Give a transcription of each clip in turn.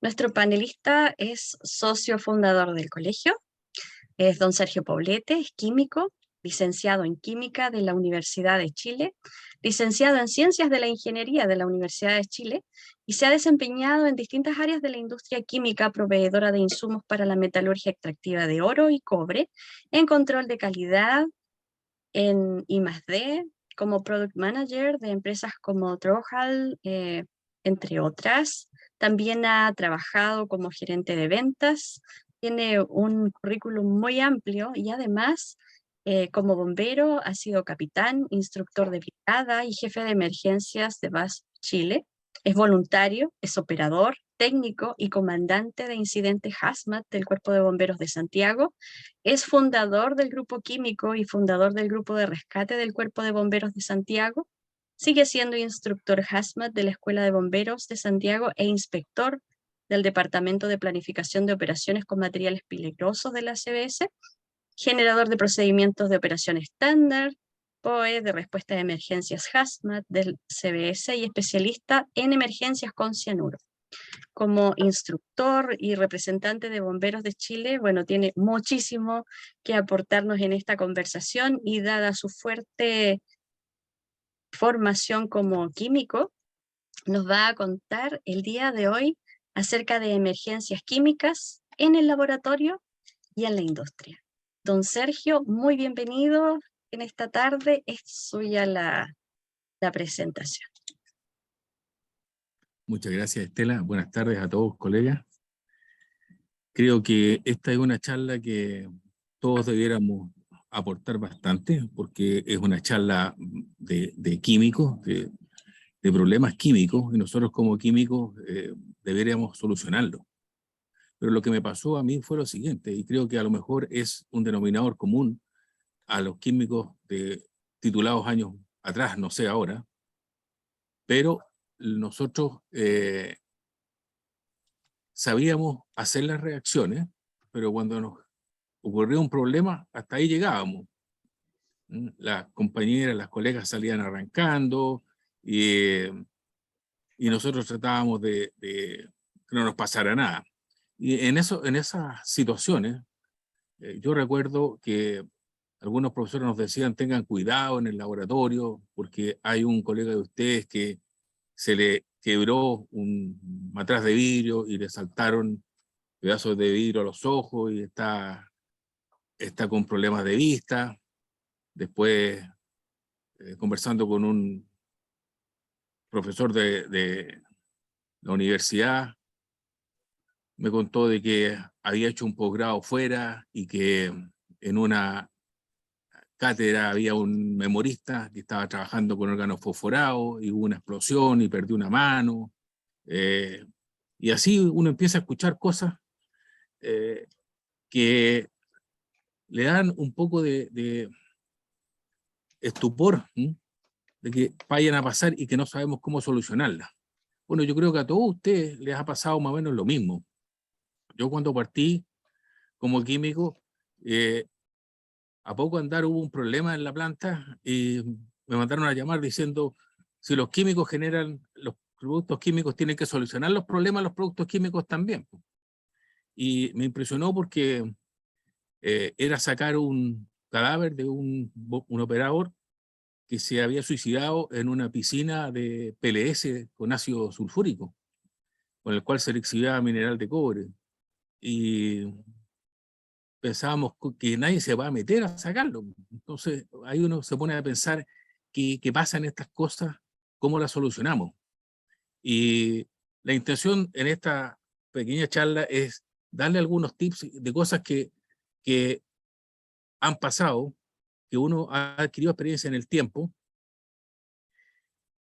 Nuestro panelista es socio fundador del colegio, es don Sergio Poblete, es químico, licenciado en Química de la Universidad de Chile, licenciado en Ciencias de la Ingeniería de la Universidad de Chile y se ha desempeñado en distintas áreas de la industria química, proveedora de insumos para la metalurgia extractiva de oro y cobre, en control de calidad, en I+D, como Product Manager de empresas como Trohal, entre otras. También ha trabajado como gerente de ventas, tiene un currículum muy amplio y además como bombero ha sido capitán, instructor de brigada y jefe de emergencias de BASF Chile. Es voluntario, es operador, técnico y comandante de incidente HAZMAT del Cuerpo de Bomberos de Santiago. Es fundador del grupo químico y fundador del grupo de rescate del Cuerpo de Bomberos de Santiago. Sigue siendo instructor HAZMAT de la Escuela de Bomberos de Santiago e inspector del Departamento de Planificación de Operaciones con Materiales Peligrosos de la CBS, generador de procedimientos de operación estándar, POE de respuesta de emergencias HAZMAT del CBS y especialista en emergencias con cianuro. Como instructor y representante de Bomberos de Chile, bueno, tiene muchísimo que aportarnos en esta conversación y dada su fuerte formación como químico, nos va a contar el día de hoy acerca de emergencias químicas en el laboratorio y en la industria. Don Sergio, muy bienvenido en esta tarde. Es suya la presentación. Muchas gracias, Estela. Buenas tardes a todos, colegas. Creo que esta es una charla que todos debiéramos aportar bastante, porque es una charla de químicos, de problemas químicos, y nosotros como químicos deberíamos solucionarlo. Pero lo que me pasó a mí fue lo siguiente, y creo que a lo mejor es un denominador común a los químicos de titulados años atrás, no sé ahora, pero nosotros sabíamos hacer las reacciones, pero cuando nos ocurrió un problema, hasta ahí llegábamos. Las compañeras, las colegas salían arrancando y nosotros tratábamos de que no nos pasara nada. Y en esas situaciones, yo recuerdo que algunos profesores nos decían tengan cuidado en el laboratorio porque hay un colega de ustedes que se le quebró un matraz de vidrio y le saltaron pedazos de vidrio a los ojos y está con problemas de vista. Después, conversando con un profesor de la universidad, me contó de que había hecho un posgrado fuera y que en una cátedra había un memorista que estaba trabajando con órganos fosforados y hubo una explosión y perdió una mano. Y así uno empieza a escuchar cosas que le dan un poco de estupor, de que vayan a pasar y que no sabemos cómo solucionarlas. Bueno, yo creo que a todos ustedes les ha pasado más o menos lo mismo. Yo cuando partí como químico, a poco andar hubo un problema en la planta y me mandaron a llamar diciendo si los químicos generan, los productos químicos tienen que solucionar los problemas, los productos químicos también. Y me impresionó porque era sacar un cadáver de un operador que se había suicidado en una piscina de PLS con ácido sulfúrico, con el cual se le exhibía mineral de cobre. Y pensábamos que nadie se va a meter a sacarlo. Entonces ahí uno se pone a pensar qué pasan estas cosas, cómo las solucionamos. Y la intención en esta pequeña charla es darle algunos tips de cosas que han pasado, que uno ha adquirido experiencia en el tiempo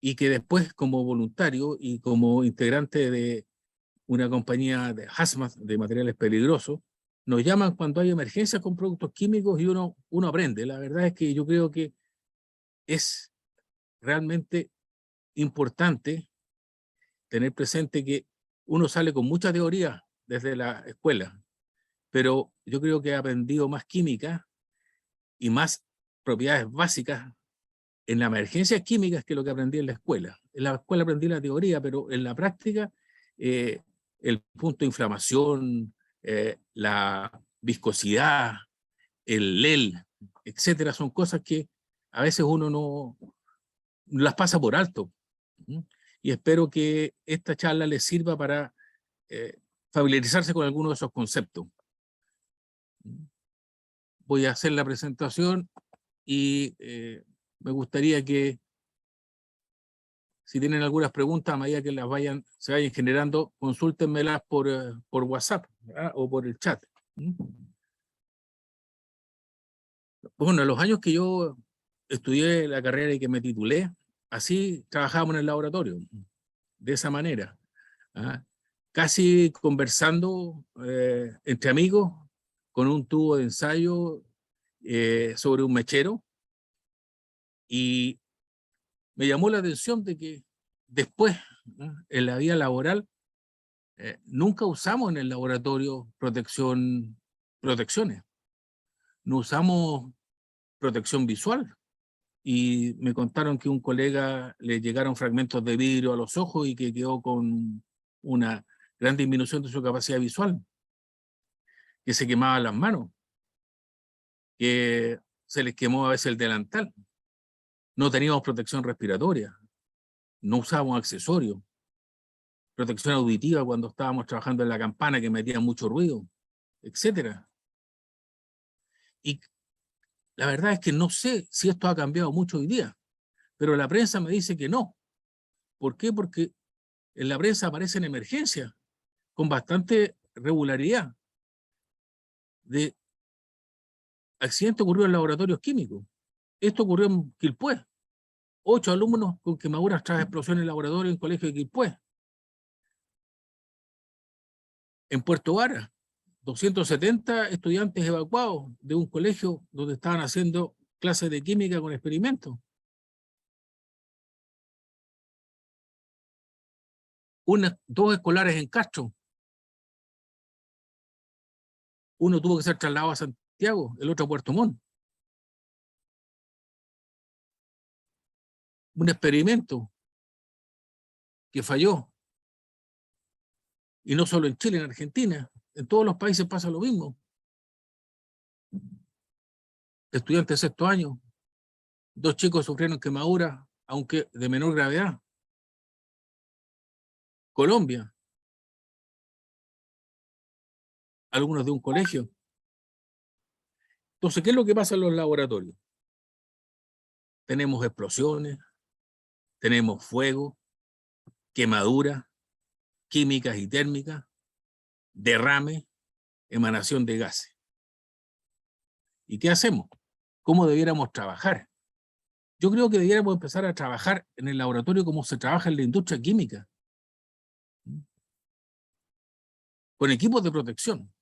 y que después como voluntario y como integrante de una compañía de HAZMAT, de materiales peligrosos, nos llaman cuando hay emergencias con productos químicos y uno aprende. La verdad es que yo creo que es realmente importante tener presente que uno sale con mucha teoría desde la escuela, pero yo creo que he aprendido más química y más propiedades básicas en las emergencias químicas que lo que aprendí en la escuela. En la escuela aprendí la teoría, pero en la práctica el punto de inflamación, la viscosidad, el LEL, etcétera, son cosas que a veces uno no las pasa por alto. Y espero que esta charla les sirva para familiarizarse con algunos de esos conceptos. Voy a hacer la presentación y me gustaría que, si tienen algunas preguntas, a medida que se vayan generando, consúltenmelas por WhatsApp, ¿verdad? O por el chat. Bueno, los años que yo estudié la carrera y que me titulé, así trabajábamos en el laboratorio, de esa manera. ¿Ah? Casi conversando entre amigos, con un tubo de ensayo sobre un mechero, y me llamó la atención de que después, ¿no?, en la vida laboral, nunca usamos en el laboratorio protecciones, no usamos protección visual. Y me contaron que un colega le llegaron fragmentos de vidrio a los ojos y que quedó con una gran disminución de su capacidad visual, que se quemaban las manos, que se les quemó a veces el delantal. No teníamos protección respiratoria, no usábamos accesorios, protección auditiva cuando estábamos trabajando en la campana que metía mucho ruido, etcétera. Y la verdad es que no sé si esto ha cambiado mucho hoy día, pero la prensa me dice que no. ¿Por qué? Porque en la prensa aparecen emergencias con bastante regularidad de accidente ocurrió en laboratorios químicos. Esto ocurrió en Quilpué. 8 alumnos con quemaduras tras explosión en laboratorio en el colegio de Quilpué. En Puerto Vara, 270 estudiantes evacuados de un colegio donde estaban haciendo clases de química con experimentos. Dos escolares en Castro. Uno tuvo que ser trasladado a Santiago, el otro a Puerto Montt. Un experimento que falló. Y no solo en Chile, en Argentina. En todos los países pasa lo mismo. Estudiantes de sexto año. 2 chicos sufrieron quemaduras, aunque de menor gravedad. Colombia. Algunos de un colegio. Entonces, ¿qué es lo que pasa en los laboratorios? Tenemos explosiones, tenemos fuego, quemaduras, químicas y térmicas, derrame, emanación de gases. ¿Y qué hacemos? ¿Cómo debiéramos trabajar? Yo creo que debiéramos empezar a trabajar en el laboratorio como se trabaja en la industria química, con equipos de protección,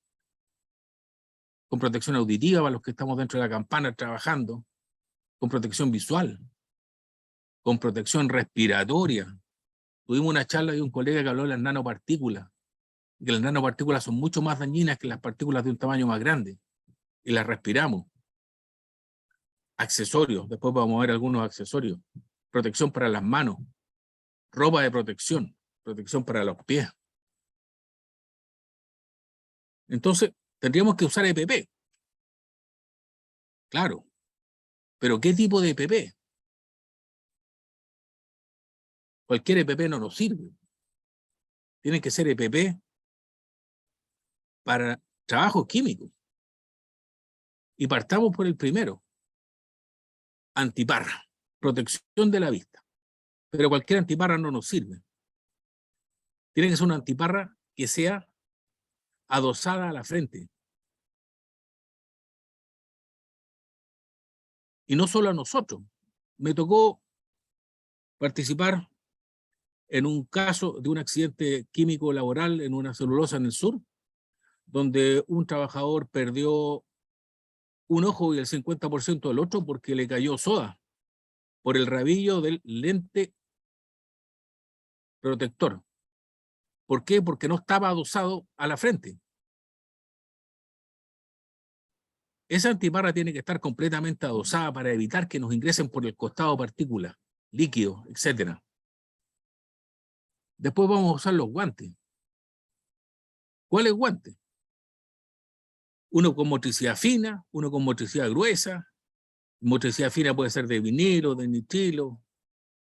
con protección auditiva para los que estamos dentro de la campana trabajando, con protección visual, con protección respiratoria. Tuvimos una charla de un colega que habló de las nanopartículas, que las nanopartículas son mucho más dañinas que las partículas de un tamaño más grande, y las respiramos. Accesorios, después vamos a ver algunos accesorios. Protección para las manos, ropa de protección, protección para los pies. Entonces, tendríamos que usar EPP. Claro, pero ¿qué tipo de EPP? Cualquier EPP no nos sirve. Tiene que ser EPP para trabajos químicos. Y partamos por el primero. Antiparra, protección de la vista. Pero cualquier antiparra no nos sirve. Tiene que ser una antiparra que sea adosada a la frente. Y no solo a nosotros. Me tocó participar en un caso de un accidente químico laboral en una celulosa en el sur, donde un trabajador perdió un ojo y el 50% del otro porque le cayó soda por el rabillo del lente protector. ¿Por qué? Porque no estaba adosado a la frente. Esa antiparra tiene que estar completamente adosada para evitar que nos ingresen por el costado partículas, líquidos, etc. Después vamos a usar los guantes. ¿Cuáles guantes? Uno con motricidad fina, uno con motricidad gruesa. Motricidad fina puede ser de vinilo, de nitrilo.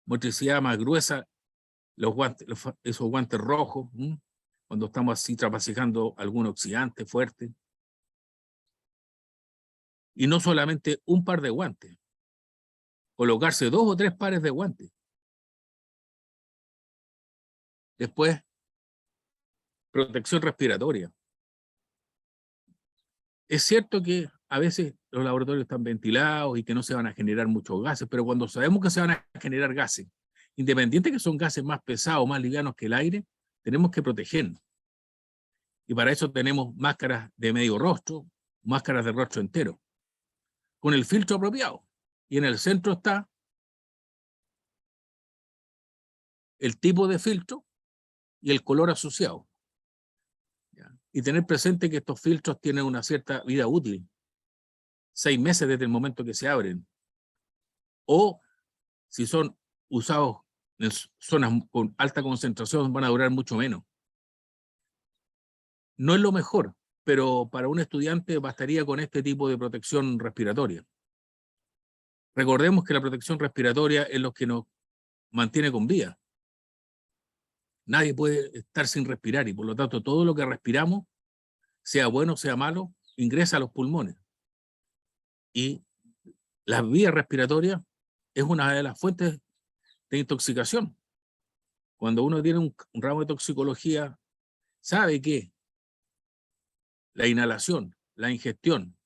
Motricidad más gruesa, los guantes, esos guantes rojos, cuando estamos así trapacejando algún oxidante fuerte. Y no solamente un par de guantes, colocarse 2 o 3 pares de guantes. Después, protección respiratoria. Es cierto que a veces los laboratorios están ventilados y que no se van a generar muchos gases, pero cuando sabemos que se van a generar gases, independiente que son gases más pesados, más livianos que el aire, tenemos que protegernos. Y para eso tenemos máscaras de medio rostro, máscaras de rostro entero, con el filtro apropiado. Y en el centro está el tipo de filtro y el color asociado. Y tener presente que estos filtros tienen una cierta vida útil, 6 meses desde el momento que se abren. O si son usados en zonas con alta concentración, van a durar mucho menos. No es lo mejor, pero para un estudiante bastaría con este tipo de protección respiratoria. Recordemos que la protección respiratoria es lo que nos mantiene con vida. Nadie puede estar sin respirar y por lo tanto todo lo que respiramos, sea bueno, sea malo, ingresa a los pulmones. Y la vía respiratoria es una de las fuentes de intoxicación. Cuando uno tiene un ramo de toxicología, sabe que la inhalación, la ingestión,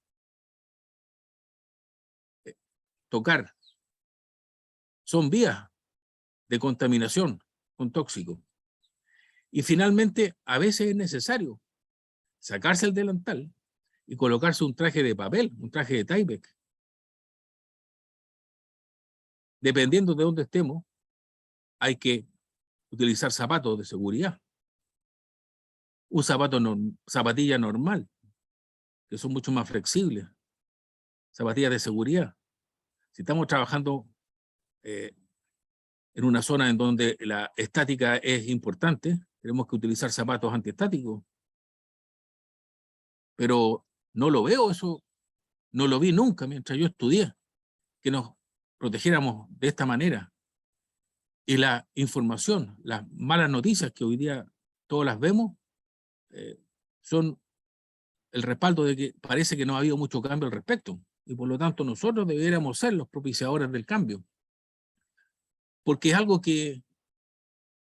tocar, son vías de contaminación con tóxicos. Y finalmente, a veces es necesario sacarse el delantal y colocarse un traje de papel, un traje de Tyvek. Dependiendo de dónde estemos, hay que utilizar zapatos de seguridad. Un zapatilla normal, que son mucho más flexibles. Zapatillas de seguridad. Si estamos trabajando en una zona en donde la estática es importante, tenemos que utilizar zapatos antiestáticos. Pero no lo veo eso, no lo vi nunca mientras yo estudié, que nos protegiéramos de esta manera. Y la información, las malas noticias que hoy día todas las vemos, son el respaldo de que parece que no ha habido mucho cambio al respecto. Y por lo tanto nosotros deberíamos ser los propiciadores del cambio. Porque es algo que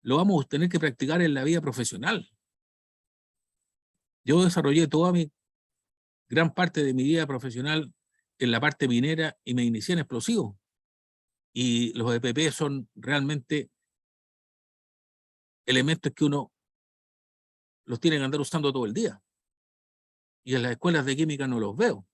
lo vamos a tener que practicar en la vida profesional. Yo desarrollé gran parte de mi vida profesional en la parte minera y me inicié en explosivos. Y los EPP son realmente elementos que uno los tiene que andar usando todo el día. Y en las escuelas de química no los veo.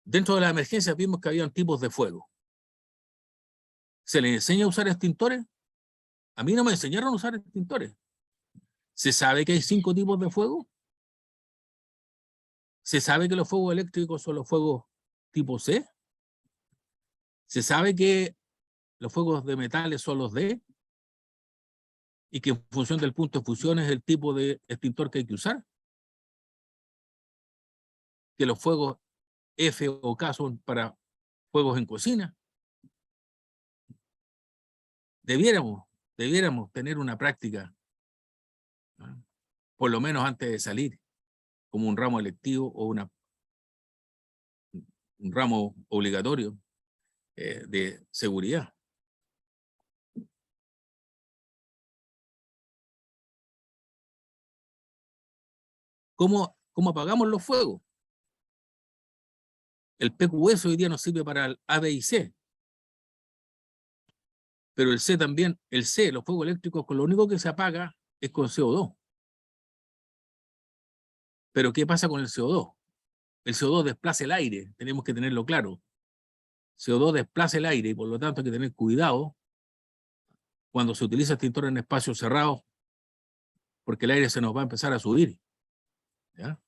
Dentro de las emergencias vimos que habían tipos de fuego. ¿Se les enseña a usar extintores? A mí no me enseñaron a usar extintores. ¿Se sabe que hay 5 tipos de fuego? ¿Se sabe que los fuegos eléctricos son los fuegos tipo C? ¿Se sabe que los fuegos de metales son los D? Y que en función del punto de fusión es el tipo de extintor que hay que usar. Que los fuegos F o K son para fuegos en cocina. Debiéramos tener una práctica, ¿no? Por lo menos antes de salir, como un ramo electivo o un ramo obligatorio de seguridad. ¿Cómo apagamos los fuegos? El PQS hoy día nos sirve para el A, B y C. Pero el C también, los fuegos eléctricos, con lo único que se apaga es con CO2. Pero ¿qué pasa con el CO2? El CO2 desplaza el aire, tenemos que tenerlo claro. CO2 desplaza el aire y por lo tanto hay que tener cuidado cuando se utiliza extintor en espacios cerrados, porque el aire se nos va a empezar a subir. ¿Ya?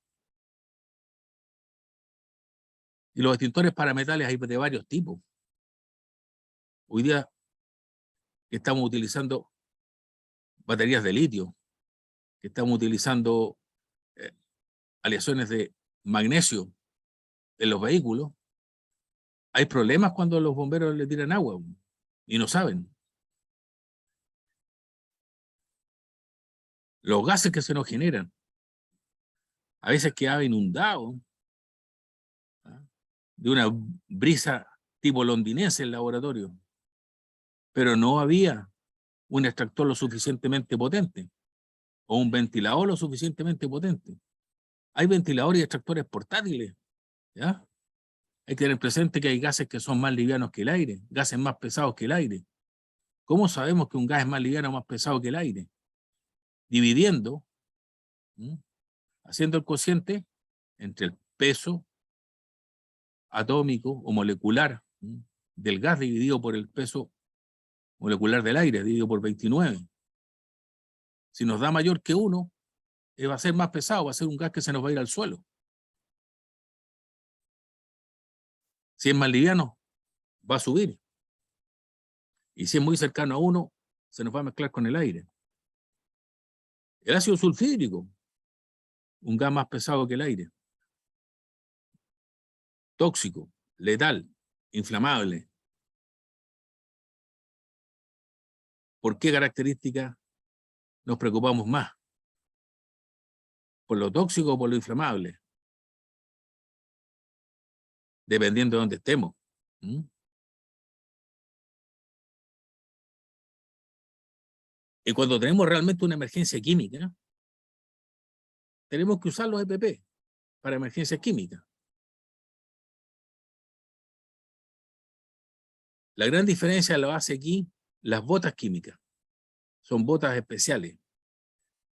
Y los extintores para metales hay de varios tipos. Hoy día que estamos utilizando baterías de litio, que estamos utilizando aleaciones de magnesio en los vehículos. Hay problemas cuando los bomberos le tiran agua y no saben. Los gases que se nos generan. A veces quedaba inundado, ¿ah?, de una brisa tipo londinense en el laboratorio, pero no había un extractor lo suficientemente potente o un ventilador lo suficientemente potente. Hay ventiladores y extractores portátiles, ¿ya? Hay que tener presente que hay gases que son más livianos que el aire, gases más pesados que el aire. ¿Cómo sabemos que un gas es más liviano o más pesado que el aire? Dividiendo, haciendo el cociente entre el peso atómico o molecular del gas dividido por el peso molecular del aire, dividido por 29. Si nos da mayor que 1, va a ser más pesado, va a ser un gas que se nos va a ir al suelo. Si es más liviano, va a subir. Y si es muy cercano a 1, se nos va a mezclar con el aire. El ácido sulfídrico, un gas más pesado que el aire. Tóxico, letal, inflamable. ¿Por qué características nos preocupamos más? ¿Por lo tóxico o por lo inflamable? Dependiendo de dónde estemos. Y cuando tenemos realmente una emergencia química, tenemos que usar los EPP para emergencias químicas. La gran diferencia lo hace aquí las botas químicas. Son botas especiales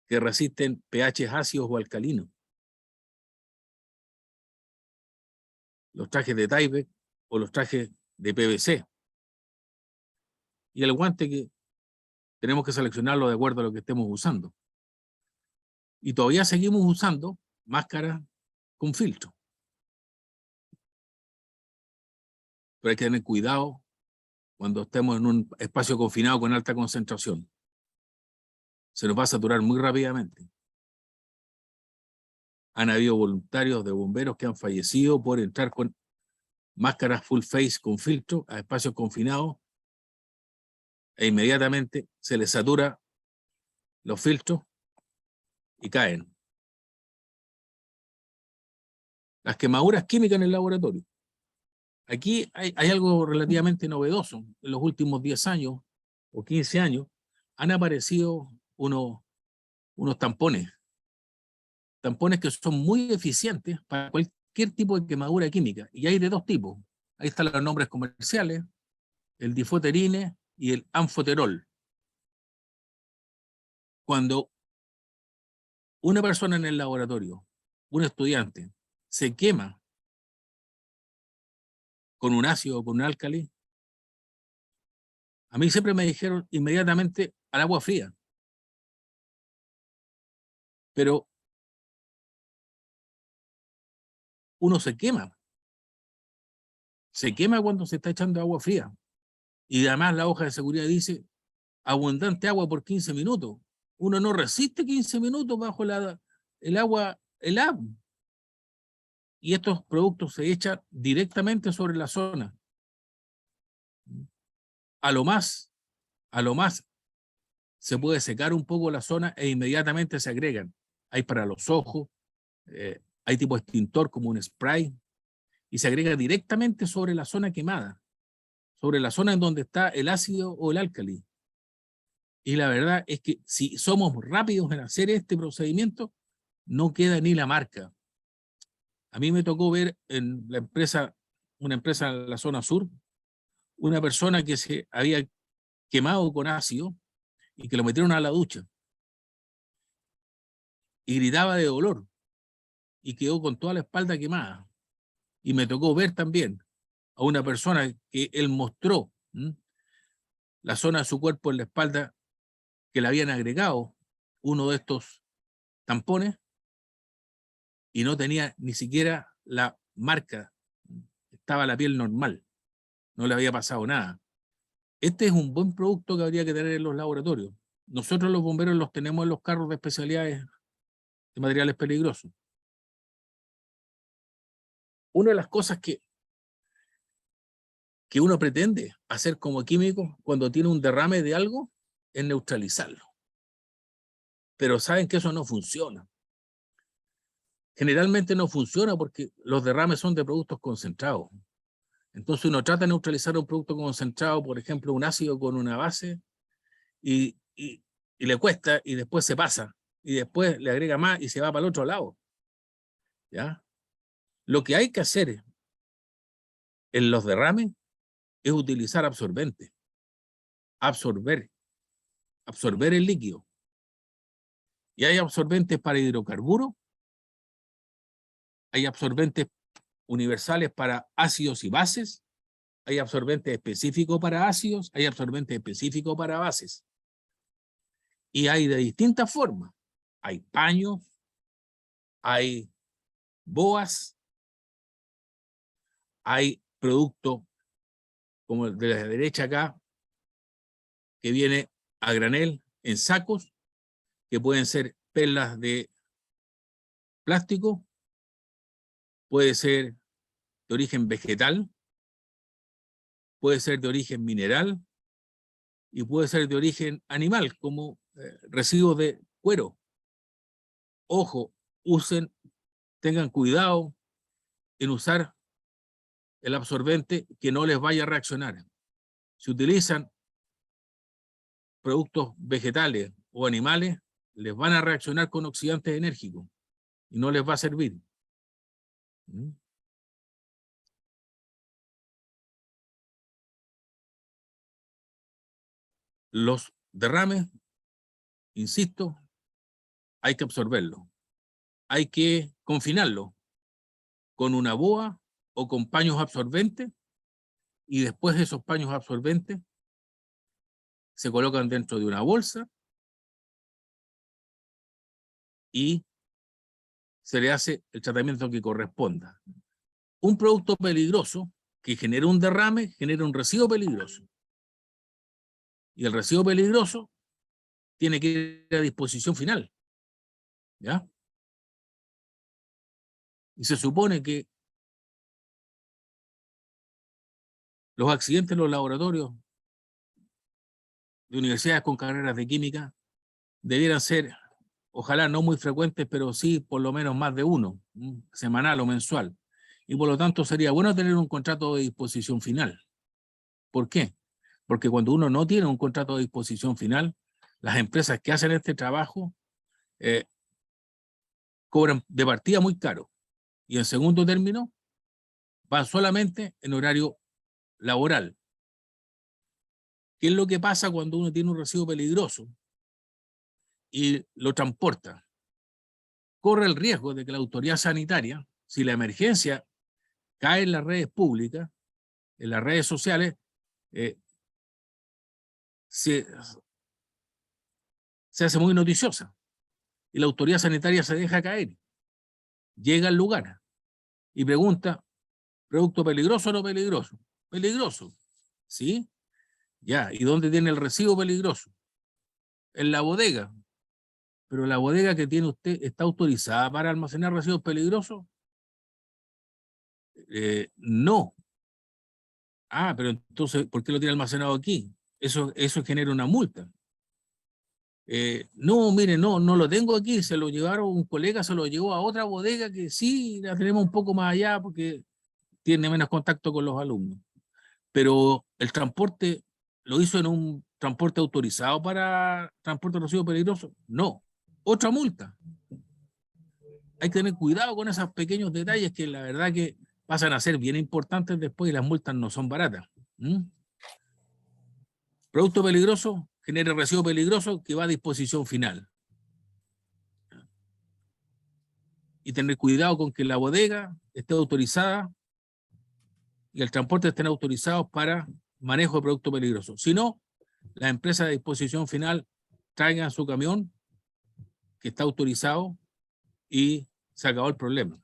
que resisten pH ácidos o alcalinos. Los trajes de Tyvek o los trajes de PVC. Y el guante que tenemos que seleccionarlo de acuerdo a lo que estemos usando. Y todavía seguimos usando máscaras con filtro. Pero hay que tener cuidado cuando estemos en un espacio confinado con alta concentración. Se nos va a saturar muy rápidamente. Han habido voluntarios de bomberos que han fallecido por entrar con máscaras full face con filtro a espacios confinados e inmediatamente se les satura los filtros y caen. Las quemaduras químicas en el laboratorio. Aquí hay algo relativamente novedoso. En los últimos 10 años o 15 años han aparecido unos tampones. Tampones que son muy eficientes para cualquier tipo de quemadura química. Y hay de dos tipos. Ahí están los nombres comerciales, el difoterine y el anfoterol. Cuando una persona en el laboratorio, un estudiante, se quema con un ácido o con un álcali, a mí siempre me dijeron inmediatamente al agua fría. Pero uno se quema. Se quema cuando se está echando agua fría. Y además la hoja de seguridad dice abundante agua por 15 minutos. Uno no resiste 15 minutos bajo el agua helada. Y estos productos se echan directamente sobre la zona. A lo más se puede secar un poco la zona e inmediatamente se agregan. Hay para los ojos, hay tipo extintor como un spray, y se agrega directamente sobre la zona quemada, sobre la zona en donde está el ácido o el álcali. Y la verdad es que si somos rápidos en hacer este procedimiento, no queda ni la marca. A mí me tocó ver en la empresa, una empresa en la zona sur, una persona que se había quemado con ácido y que lo metieron a la ducha. Y gritaba de dolor. Y quedó con toda la espalda quemada. Y me tocó ver también a una persona que él mostró la zona de su cuerpo en la espalda que le habían agregado uno de estos tampones y no tenía ni siquiera la marca. Estaba la piel normal. No le había pasado nada. Este es un buen producto que habría que tener en los laboratorios. Nosotros los bomberos los tenemos en los carros de especialidades de materiales peligrosos. Una de las cosas que uno pretende hacer como químico cuando tiene un derrame de algo es neutralizarlo. Pero saben que eso no funciona. Generalmente no funciona porque los derrames son de productos concentrados. Entonces uno trata de neutralizar un producto concentrado, por ejemplo, un ácido con una base, y le cuesta, y después se pasa, y después le agrega más y se va para el otro lado. ¿Ya? Lo que hay que hacer en los derrames es utilizar absorbentes, absorber el líquido. Y hay absorbentes para hidrocarburos, hay absorbentes universales para ácidos y bases, hay absorbentes específicos para ácidos, hay absorbentes específicos para bases. Y hay de distintas formas. Hay paños, hay boas, hay productos como el de la derecha acá, que viene a granel en sacos, que pueden ser perlas de plástico, puede ser de origen vegetal, puede ser de origen mineral y puede ser de origen animal, como residuos de cuero. Ojo, tengan cuidado en usar el absorbente que no les vaya a reaccionar. Si utilizan productos vegetales o animales, les van a reaccionar con oxidantes enérgicos y no les va a servir. Los derrames, insisto, hay que absorberlos. Hay que confinarlos con una boa o con paños absorbentes, y después esos paños absorbentes se colocan dentro de una bolsa y se le hace el tratamiento que corresponda. Un producto peligroso que genera un derrame, genera un residuo peligroso. Y el residuo peligroso tiene que ir a disposición final. ¿Ya? Y se supone que los accidentes en los laboratorios de universidades con carreras de química debieran ser, ojalá no muy frecuentes, pero sí por lo menos más de uno, semanal o mensual. Y por lo tanto sería bueno tener un contrato de disposición final. ¿Por qué? Porque cuando uno no tiene un contrato de disposición final, las empresas que hacen este trabajo cobran de partida muy caro. Y en segundo término, van solamente en horario laboral. ¿Qué es lo que pasa cuando uno tiene un residuo peligroso y lo transporta? Corre el riesgo de que la autoridad sanitaria, si la emergencia cae en las redes públicas, en las redes sociales, se hace muy noticiosa y la autoridad sanitaria se deja caer. Llega al lugar y pregunta, ¿producto peligroso o no peligroso? Peligroso, ¿sí? Ya, ¿y dónde tiene el residuo peligroso? En la bodega. Pero la bodega que tiene usted está autorizada para almacenar residuos peligrosos. No. Ah, pero entonces, ¿por qué lo tiene almacenado aquí? Eso genera una multa. No, mire, no lo tengo aquí, se lo llevaron, un colega se lo llevó a otra bodega que sí, la tenemos un poco más allá porque tiene menos contacto con los alumnos. Pero el transporte, ¿lo hizo en un transporte autorizado para transporte de residuos peligrosos? No. Otra multa. Hay que tener cuidado con esos pequeños detalles que la verdad que pasan a ser bien importantes después y las multas no son baratas. Producto peligroso genera residuo peligroso que va a disposición final. Y tener cuidado con que la bodega esté autorizada y el transporte estén autorizados para manejo de producto peligroso. Si no, la empresa de disposición final traigan su camión que está autorizado y se acabó el problema.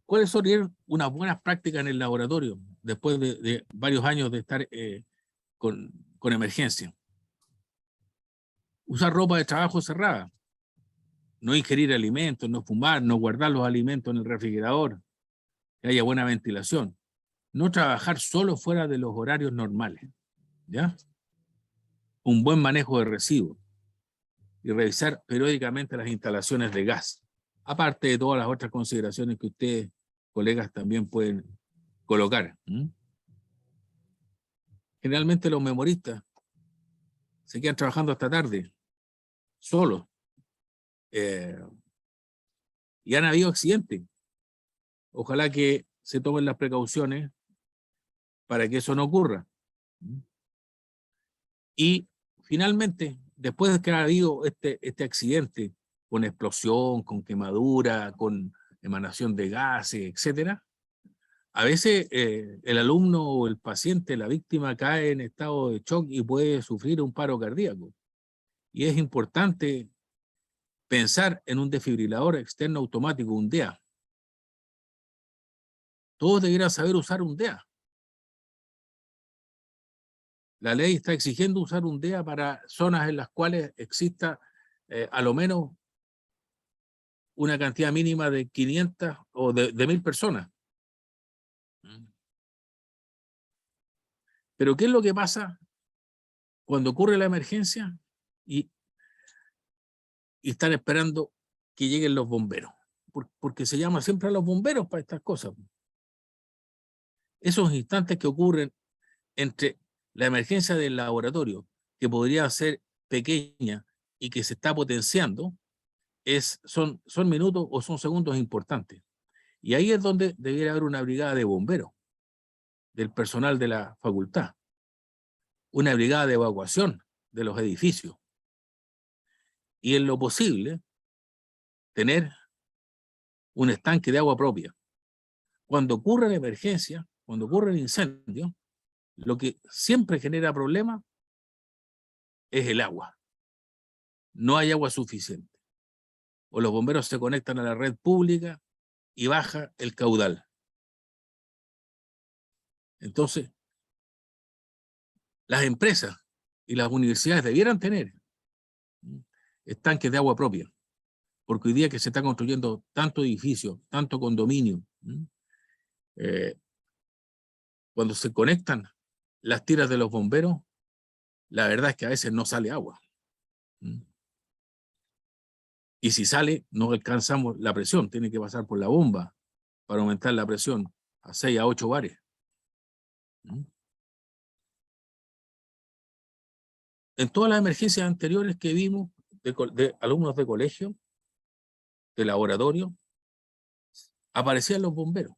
¿Cuáles son unas buenas prácticas en el laboratorio? después de varios años de estar con emergencia. Usar ropa de trabajo cerrada. No ingerir alimentos, no fumar, no guardar los alimentos en el refrigerador, que haya buena ventilación. No trabajar solo fuera de los horarios normales, ¿ya? Un buen manejo de residuos y revisar periódicamente las instalaciones de gas, aparte de todas las otras consideraciones que ustedes, colegas, también pueden colocar. Generalmente los memoristas se quedan trabajando hasta tarde, solos, y han habido accidentes. Ojalá que se tomen las precauciones para que eso no ocurra. Y finalmente, después de que ha habido este accidente con explosión, con quemadura, con emanación de gases, etcétera, a veces el alumno o el paciente, la víctima, cae en estado de shock y puede sufrir un paro cardíaco. Y es importante pensar en un desfibrilador externo automático, un DEA. Todos debieran saber usar un DEA. La ley está exigiendo usar un DEA para zonas en las cuales exista a lo menos una cantidad mínima de 500 o de 1000 personas. Pero ¿qué es lo que pasa cuando ocurre la emergencia y están esperando que lleguen los bomberos? Porque se llama siempre a los bomberos para estas cosas. Esos instantes que ocurren entre la emergencia del laboratorio, que podría ser pequeña y que se está potenciando, son minutos o son segundos importantes. Y ahí es donde debiera haber una brigada de bomberos, del personal de la facultad, una brigada de evacuación de los edificios, y en lo posible tener un estanque de agua propia. Cuando ocurre la emergencia, cuando ocurre el incendio, lo que siempre genera problemas es el agua. No hay agua suficiente. O los bomberos se conectan a la red pública y baja el caudal. Entonces, las empresas y las universidades debieran tener estanques de agua propia, porque hoy día que se está construyendo tanto edificio, tanto condominio, cuando se conectan las tiras de los bomberos, la verdad es que a veces no sale agua. Y si sale, no alcanzamos la presión, tiene que pasar por la bomba para aumentar la presión a 6 a 8 bares. En todas las emergencias anteriores que vimos de alumnos de colegio, de laboratorio, aparecían los bomberos.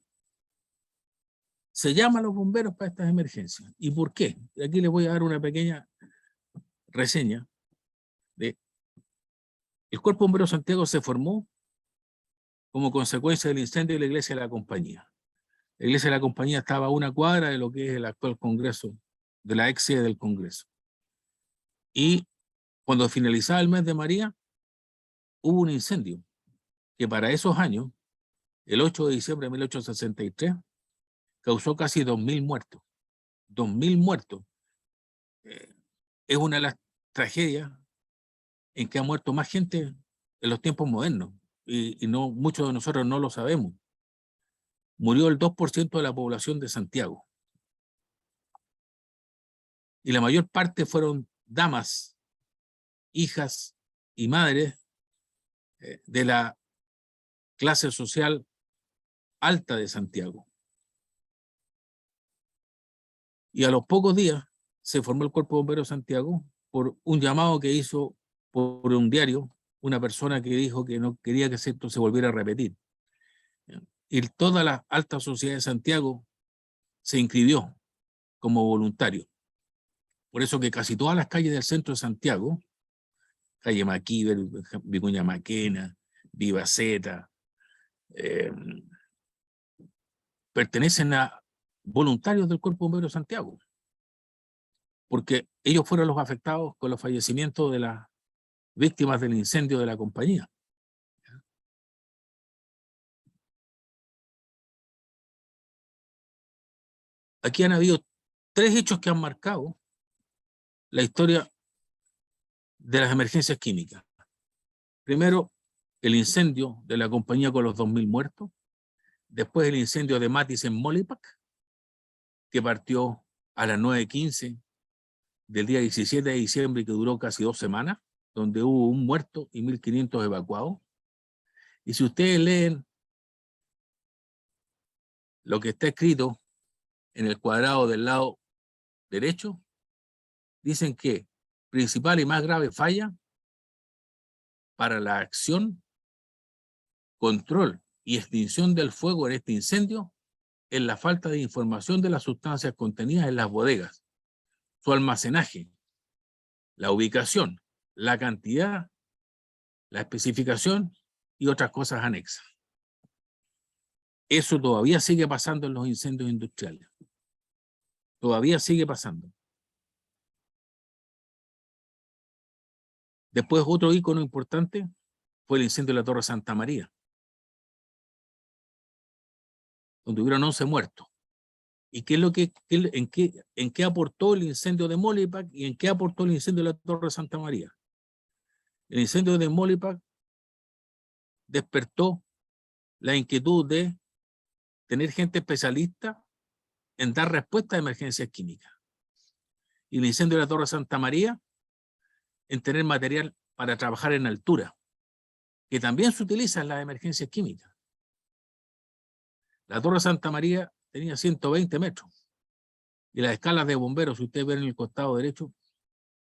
Se llama a los bomberos para estas emergencias. ¿Y por qué? Aquí les voy a dar una pequeña reseña de el Cuerpo Bombero Santiago se formó como consecuencia del incendio de la iglesia de la Compañía. La iglesia de la Compañía estaba a una cuadra de lo que es el actual Congreso, de la ex sede del Congreso. Y cuando finalizaba el mes de María, hubo un incendio que para esos años, el 8 de diciembre de 1863, causó casi 2000 muertos. 2000 muertos. Es una de las tragedias en que ha muerto más gente en los tiempos modernos, y no, muchos de nosotros no lo sabemos. Murió el 2% de la población de Santiago. Y la mayor parte fueron damas, hijas y madres de la clase social alta de Santiago. Y a los pocos días se formó el Cuerpo Bombero de Santiago por un llamado que hizo por un diario una persona que dijo que no quería que esto se volviera a repetir. Y toda la alta sociedad de Santiago se inscribió como voluntario. Por eso que casi todas las calles del centro de Santiago, calle Maquíver, Vicuña Maquena, Vivaceta, pertenecen a voluntarios del Cuerpo Bombero de Santiago, porque ellos fueron los afectados con los fallecimientos de las víctimas del incendio de la compañía. aquí han habido 3 hechos que han marcado la historia de las emergencias químicas. Primero, el incendio de la compañía con los 2.000 muertos. Después el incendio de Matis en Molipac, que partió a las 9:15 del día 17 de diciembre y que duró casi 2 semanas, donde hubo un muerto y 1.500 evacuados. Y si ustedes leen lo que está escrito en el cuadrado del lado derecho, dicen que principal y más grave falla para la acción, control y extinción del fuego en este incendio es la falta de información de las sustancias contenidas en las bodegas, su almacenaje, la ubicación, la cantidad, la especificación y otras cosas anexas. Eso todavía sigue pasando en los incendios industriales. Todavía sigue pasando. Después, otro ícono importante fue el incendio de la Torre Santa María, donde hubieron 11 muertos. ¿Y qué es lo que, en qué aportó el incendio de Molipac y en qué aportó el incendio de la Torre Santa María? El incendio de Molipac despertó la inquietud de tener gente especialista en dar respuesta a emergencias químicas. Y el incendio de la Torre Santa María en tener material para trabajar en altura, que también se utiliza en las emergencias químicas. La Torre Santa María tenía 120 metros y las escalas de bomberos, si ustedes ven en el costado derecho,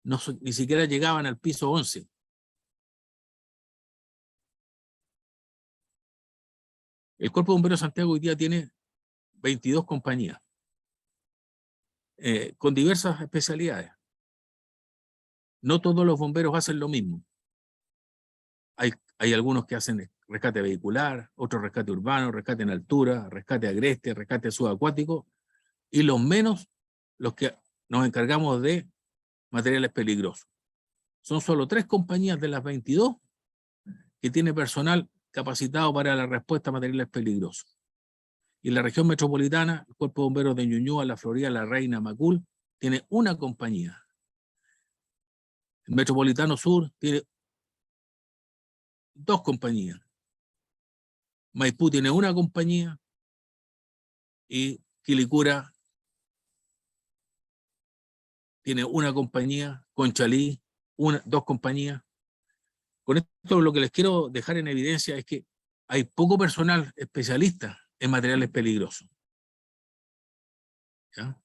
ni siquiera llegaban al piso 11. El Cuerpo de Bomberos de Santiago hoy día tiene 22 compañías con diversas especialidades. No todos los bomberos hacen lo mismo. Hay algunos que hacen rescate vehicular, otros rescate urbano, rescate en altura, rescate agreste, rescate subacuático, y los menos los que nos encargamos de materiales peligrosos. Son solo 3 compañías de las 22 que tienen personal capacitado para la respuesta a materiales peligrosos. Y en la región metropolitana, el Cuerpo de Bomberos de Ñuñoa, La Florida, La Reina, Macul, tiene una compañía. El Metropolitano Sur tiene 2 compañías. Maipú tiene una compañía y Quilicura tiene una compañía, Conchalí, 2 compañías. Con esto lo que les quiero dejar en evidencia es que hay poco personal especialista en materiales peligrosos. ¿Ya?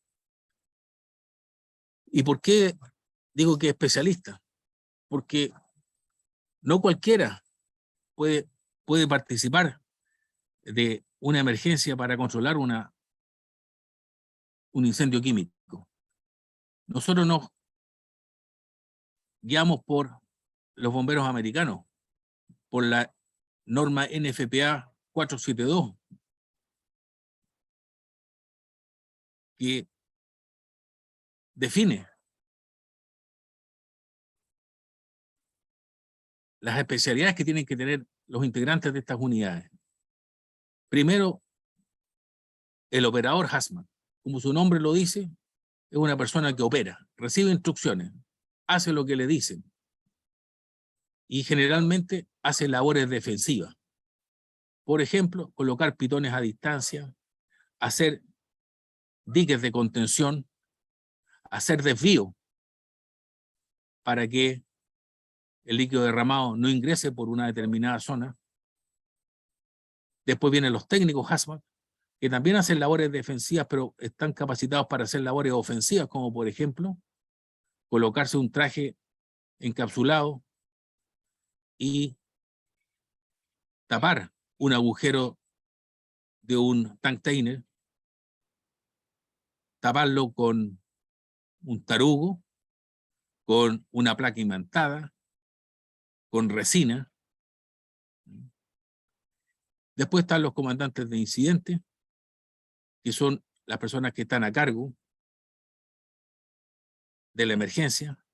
¿Y por qué digo que es especialista? Porque no cualquiera puede participar de una emergencia para controlar un incendio químico. Nosotros nos guiamos por los bomberos americanos, por la norma NFPA 472, que define las especialidades que tienen que tener los integrantes de estas unidades. Primero, el operador hazmat, como su nombre lo dice, es una persona que opera, recibe instrucciones, hace lo que le dicen y generalmente hace labores defensivas. Por ejemplo, colocar pitones a distancia, hacer diques de contención, hacer desvío para que el líquido derramado no ingrese por una determinada zona. Después vienen los técnicos hazmat, que también hacen labores defensivas, pero están capacitados para hacer labores ofensivas, como por ejemplo, colocarse un traje encapsulado y tapar un agujero de un tank container, taparlo con un tarugo, con una placa imantada, con resina. Después están los comandantes de incidentes, que son las personas que están a cargo de la emergencia,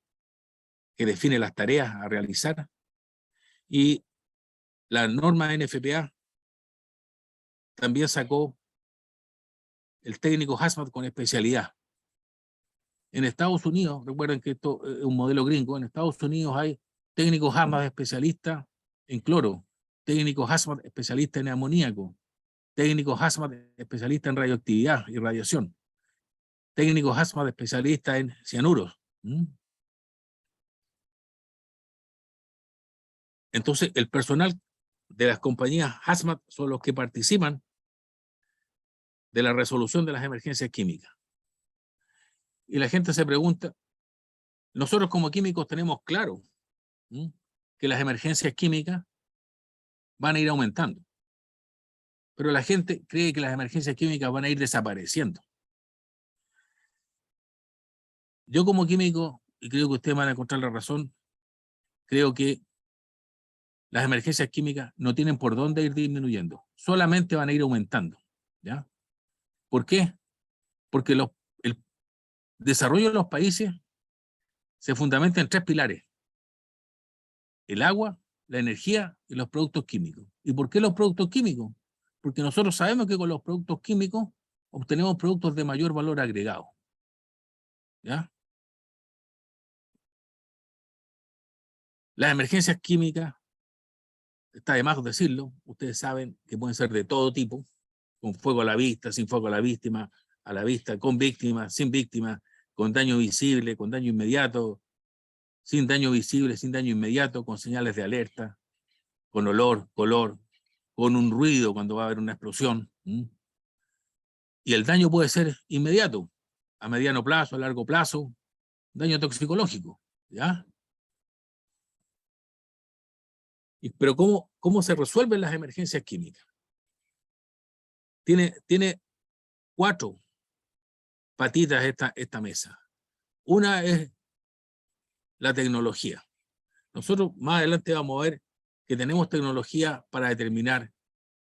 que define las tareas a realizar, y la norma NFPA también sacó el técnico hazmat con especialidad. En Estados Unidos, recuerden que esto es un modelo gringo, en Estados Unidos hay técnicos hazmat especialistas en cloro, técnicos hazmat especialistas en amoníaco, técnicos hazmat especialistas en radioactividad y radiación, técnicos hazmat especialistas en cianuros. Entonces, el personal de las compañías hazmat son los que participan de la resolución de las emergencias químicas. Y la gente se pregunta, nosotros como químicos tenemos claro que las emergencias químicas van a ir aumentando, pero la gente cree que las emergencias químicas van a ir desapareciendo. Yo como químico, y creo que ustedes van a encontrar la razón, creo que las emergencias químicas no tienen por dónde ir disminuyendo, solamente van a ir aumentando, ¿ya? ¿Por qué? Porque el desarrollo de los países se fundamenta en 3 pilares: el agua, la energía y los productos químicos. ¿Y por qué los productos químicos? Porque nosotros sabemos que con los productos químicos obtenemos productos de mayor valor agregado, ¿ya? Las emergencias químicas, está de más decirlo, ustedes saben que pueden ser de todo tipo, con fuego a la vista, sin fuego a la vista, con víctimas, sin víctimas, con daño visible, con daño inmediato, sin daño visible, sin daño inmediato, con señales de alerta, con olor, color, con un ruido cuando va a haber una explosión. Y el daño puede ser inmediato, a mediano plazo, a largo plazo, daño toxicológico, ¿ya? Pero ¿cómo se resuelven las emergencias químicas? Tiene 4 patitas esta mesa. Una es la tecnología. Nosotros más adelante vamos a ver que tenemos tecnología para determinar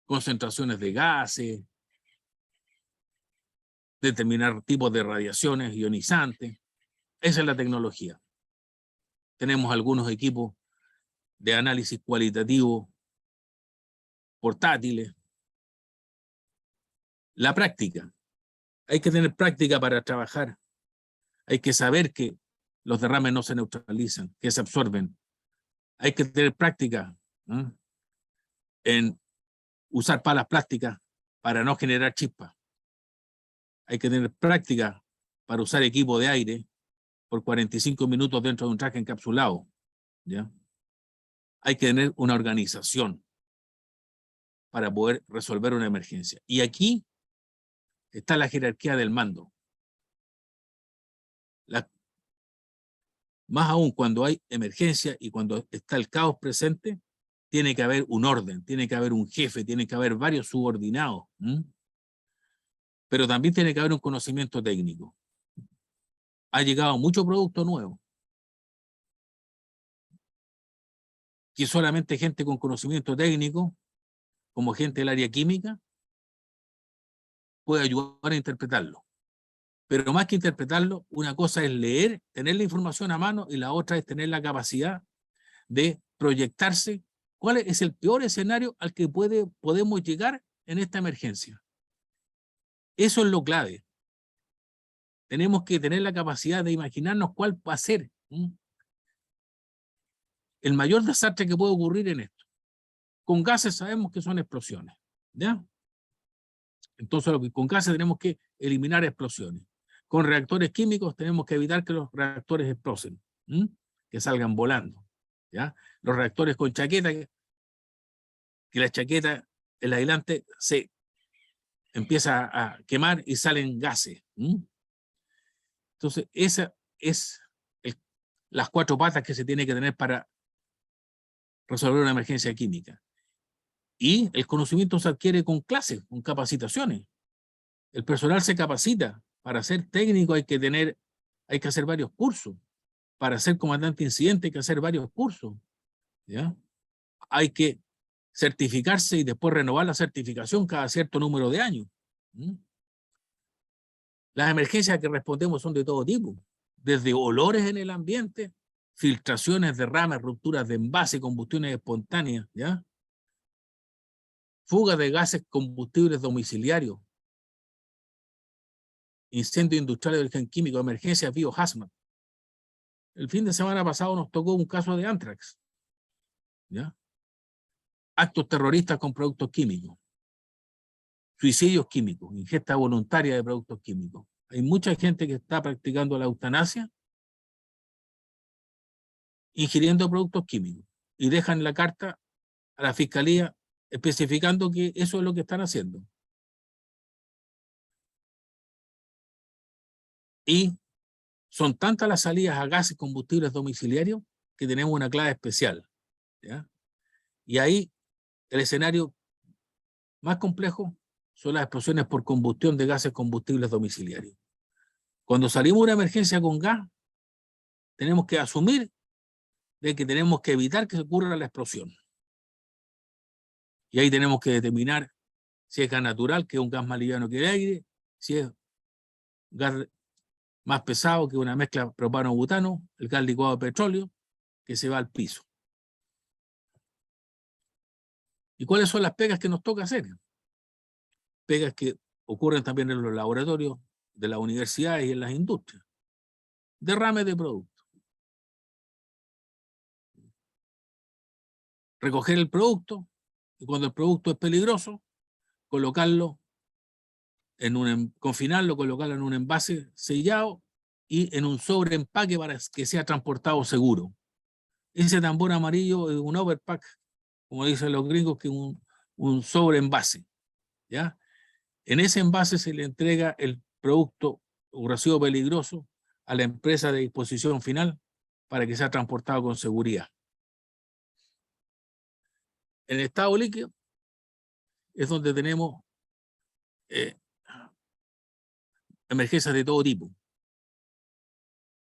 concentraciones de gases, determinar tipos de radiaciones ionizantes. Esa es la tecnología. Tenemos algunos equipos de análisis cualitativo portátiles. La práctica. Hay que tener práctica para trabajar. Hay que saber que los derrames no se neutralizan, que se absorben. Hay que tener práctica en usar palas plásticas para no generar chispas. Hay que tener práctica para usar equipo de aire por 45 minutos dentro de un traje encapsulado, ¿ya? Hay que tener una organización para poder resolver una emergencia. Y aquí está la jerarquía del mando. Más aún cuando hay emergencia y cuando está el caos presente, tiene que haber un orden, tiene que haber un jefe, tiene que haber varios subordinados. Pero también tiene que haber un conocimiento técnico. Ha llegado mucho producto nuevo, que solamente gente con conocimiento técnico, como gente del área química, puede ayudar a interpretarlo. Pero más que interpretarlo, una cosa es leer, tener la información a mano, y la otra es tener la capacidad de proyectarse cuál es el peor escenario al que podemos llegar en esta emergencia. Eso es lo clave. Tenemos que tener la capacidad de imaginarnos cuál va a ser el mayor desastre que puede ocurrir en esto. Con gases sabemos que son explosiones, ¿ya? Entonces con gases tenemos que eliminar explosiones. Con reactores químicos tenemos que evitar que los reactores explosen, que salgan volando, ¿ya? Los reactores con chaqueta, que la chaqueta, el aislante se empieza a quemar y salen gases. Entonces, esa es las 4 patas que se tiene que tener para resolver una emergencia química. Y el conocimiento se adquiere con clases, con capacitaciones. El personal se capacita. Para ser técnico hay que hacer varios cursos. Para ser comandante incidente hay que hacer varios cursos, ¿ya? Hay que certificarse y después renovar la certificación cada cierto número de años. Las emergencias que respondemos son de todo tipo, desde olores en el ambiente, filtraciones, derrames, rupturas de envase, combustiones espontáneas, ¿ya? Fugas de gases combustibles domiciliarios, incendios industriales de origen químico, emergencias biohazard. El fin de semana pasado nos tocó un caso de anthrax, ¿ya? Actos terroristas con productos químicos, suicidios químicos, ingesta voluntaria de productos químicos. Hay mucha gente que está practicando la eutanasia ingiriendo productos químicos y dejan la carta a la fiscalía especificando que eso es lo que están haciendo. Y son tantas las salidas a gases combustibles domiciliarios que tenemos una clave especial, ¿ya? Y ahí el escenario más complejo son las explosiones por combustión de gases combustibles domiciliarios. Cuando salimos de una emergencia con gas, tenemos que asumir de que tenemos que evitar que ocurra la explosión. Y ahí tenemos que determinar si es gas natural, que es un gas más liviano que el aire, si es gas más pesado, que es una mezcla propano-butano, el gas licuado de petróleo, que se va al piso. ¿Y cuáles son las pegas que nos toca hacer? Pegas que ocurren también en los laboratorios de las universidades y en las industrias. Derrame de productos. Recoger el producto, y cuando el producto es peligroso, colocarlo confinarlo, colocarlo en un envase sellado y en un sobreempaque para que sea transportado seguro. Ese tambor amarillo es un overpack, como dicen los gringos, que es un sobreenvase, ¿ya? En ese envase se le entrega el producto o residuo peligroso a la empresa de disposición final para que sea transportado con seguridad. En estado líquido es donde tenemos emergencias de todo tipo.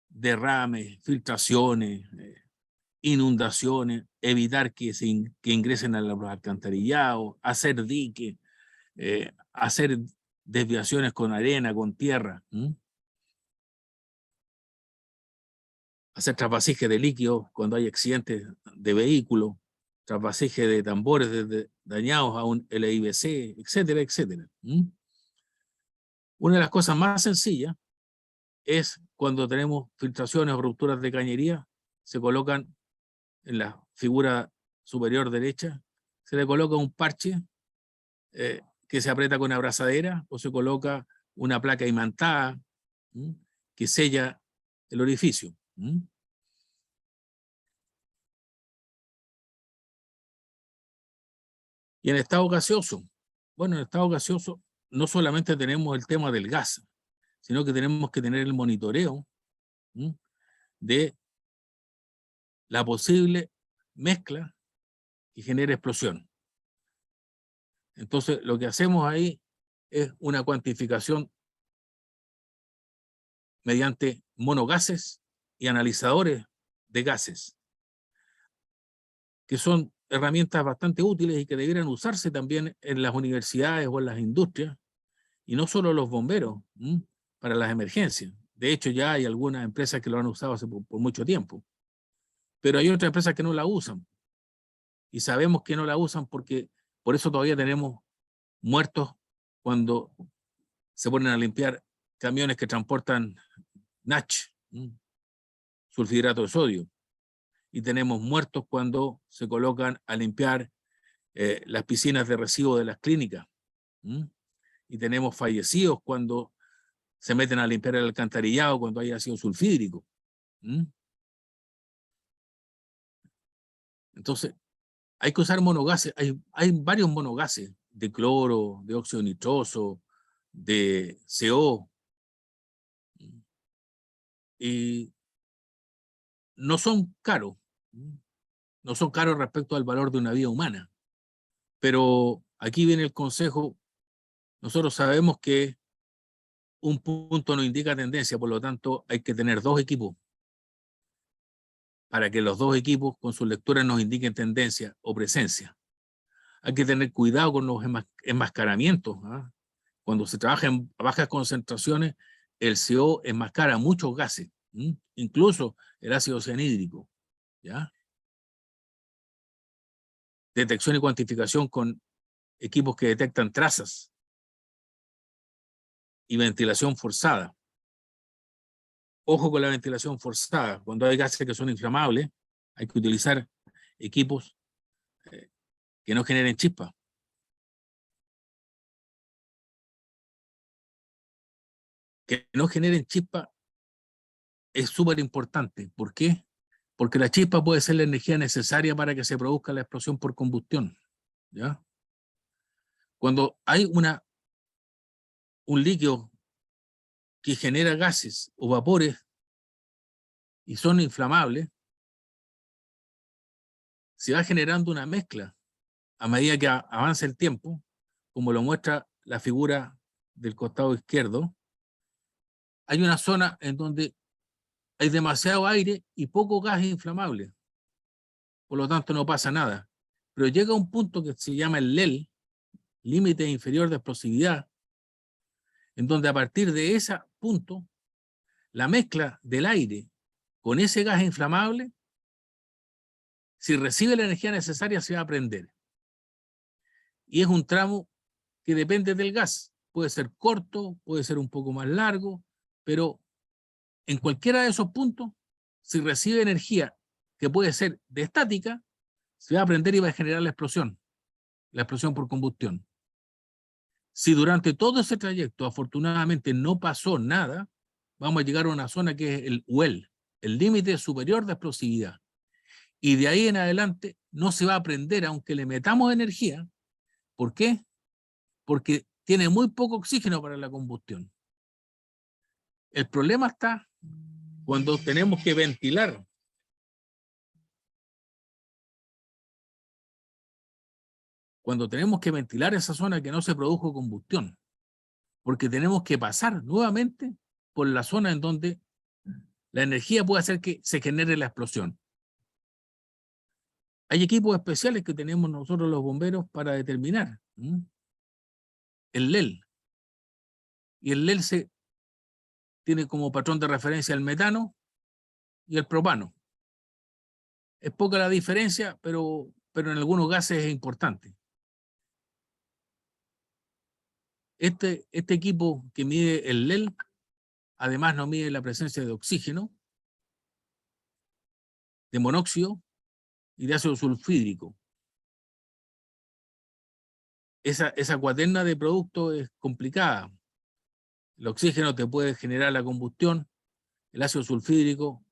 Derrames, filtraciones, inundaciones, evitar que ingresen a los alcantarillados, hacer diques, hacer desviaciones con arena, con tierra, hacer trasvasije de líquidos cuando hay accidentes de vehículos, trasvasije de tambores dañados a un LIBC, etcétera, etcétera. Una de las cosas más sencillas es cuando tenemos filtraciones o rupturas de cañería, se colocan en la figura superior derecha, se le coloca un parche que se aprieta con abrazadera o se coloca una placa imantada que sella el orificio. Y en estado gaseoso, bueno, en estado gaseoso no solamente tenemos el tema del gas, sino que tenemos que tener el monitoreo de la posible mezcla que genere explosión. Entonces, lo que hacemos ahí es una cuantificación mediante monogases y analizadores de gases, que son herramientas bastante útiles y que debieran usarse también en las universidades o en las industrias, y no solo los bomberos, para las emergencias. De hecho, ya hay algunas empresas que lo han usado por mucho tiempo, pero hay otras empresas que no la usan, y sabemos que no la usan porque por eso todavía tenemos muertos cuando se ponen a limpiar camiones que transportan NaCH, sulfhidrato de sodio, y tenemos muertos cuando se colocan a limpiar las piscinas de residuos de las clínicas, y tenemos fallecidos cuando se meten a limpiar el alcantarillado cuando hay ácido sulfídrico. Entonces, hay que usar monogases, hay varios monogases, de cloro, de óxido nitroso, de CO, y no son caros, no son caros respecto al valor de una vida humana, pero aquí viene el consejo. Nosotros sabemos que un punto no indica tendencia, por lo tanto hay que tener dos equipos para que los dos equipos con sus lecturas nos indiquen tendencia o presencia. Hay que tener cuidado con los enmascaramientos. Cuando se trabaja en bajas concentraciones, el CO enmascara muchos gases, incluso el ácido cianhídrico, ¿ya? Detección y cuantificación con equipos que detectan trazas y ventilación forzada. Ojo con la ventilación forzada. Cuando hay gases que son inflamables, hay que utilizar equipos que no generen chispa. Que no generen chispa es súper importante. ¿Por qué? Porque la chispa puede ser la energía necesaria para que se produzca la explosión por combustión, ¿ya? Cuando hay un líquido que genera gases o vapores y son inflamables, se va generando una mezcla a medida que avanza el tiempo, como lo muestra la figura del costado izquierdo. Hay una zona en donde hay demasiado aire y poco gas inflamable, por lo tanto no pasa nada. Pero llega un punto que se llama el LEL, límite inferior de explosividad, en donde a partir de ese punto, la mezcla del aire con ese gas inflamable, si recibe la energía necesaria, se va a prender. Y es un tramo que depende del gas. Puede ser corto, puede ser un poco más largo, pero en cualquiera de esos puntos, si recibe energía que puede ser de estática, se va a prender y va a generar la explosión por combustión. Si durante todo ese trayecto afortunadamente no pasó nada, vamos a llegar a una zona que es el UEL, el límite superior de explosividad. Y de ahí en adelante no se va a prender aunque le metamos energía. ¿Por qué? Porque tiene muy poco oxígeno para la combustión. El problema está cuando tenemos que ventilar. Cuando tenemos que ventilar esa zona que no se produjo combustión. Porque tenemos que pasar nuevamente por la zona en donde la energía puede hacer que se genere la explosión. Hay equipos especiales que tenemos nosotros los bomberos para determinar el LEL. Y el LEL tiene como patrón de referencia el metano y el propano. Es poca la diferencia, pero en algunos gases es importante. Este equipo que mide el LEL, además nos mide la presencia de oxígeno, de monóxido y de ácido sulfídrico. Esa cuaterna de productos es complicada. El oxígeno te puede generar la combustión, el ácido sulfídrico,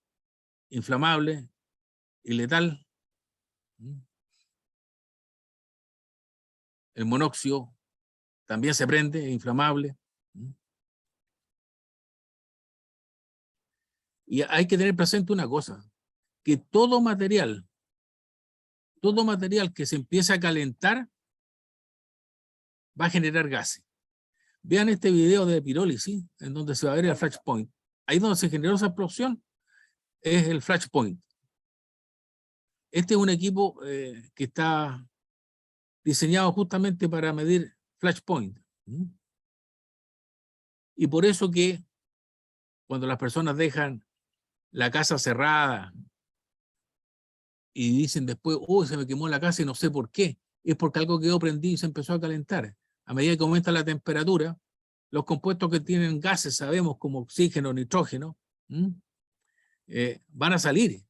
inflamable y letal. El monóxido también se prende, es inflamable. Y hay que tener presente una cosa, que todo material que se empiece a calentar va a generar gases. Vean este video de pirólisis, en donde se va a ver el flash point. Ahí donde se generó esa explosión es el flash point. Este es un equipo que está diseñado justamente para medir flash point. Y por eso que cuando las personas dejan la casa cerrada y dicen después, oh, se me quemó la casa y no sé por qué, es porque algo quedó prendido y se empezó a calentar. A medida que aumenta la temperatura, los compuestos que tienen gases, sabemos, como oxígeno, nitrógeno, van a salir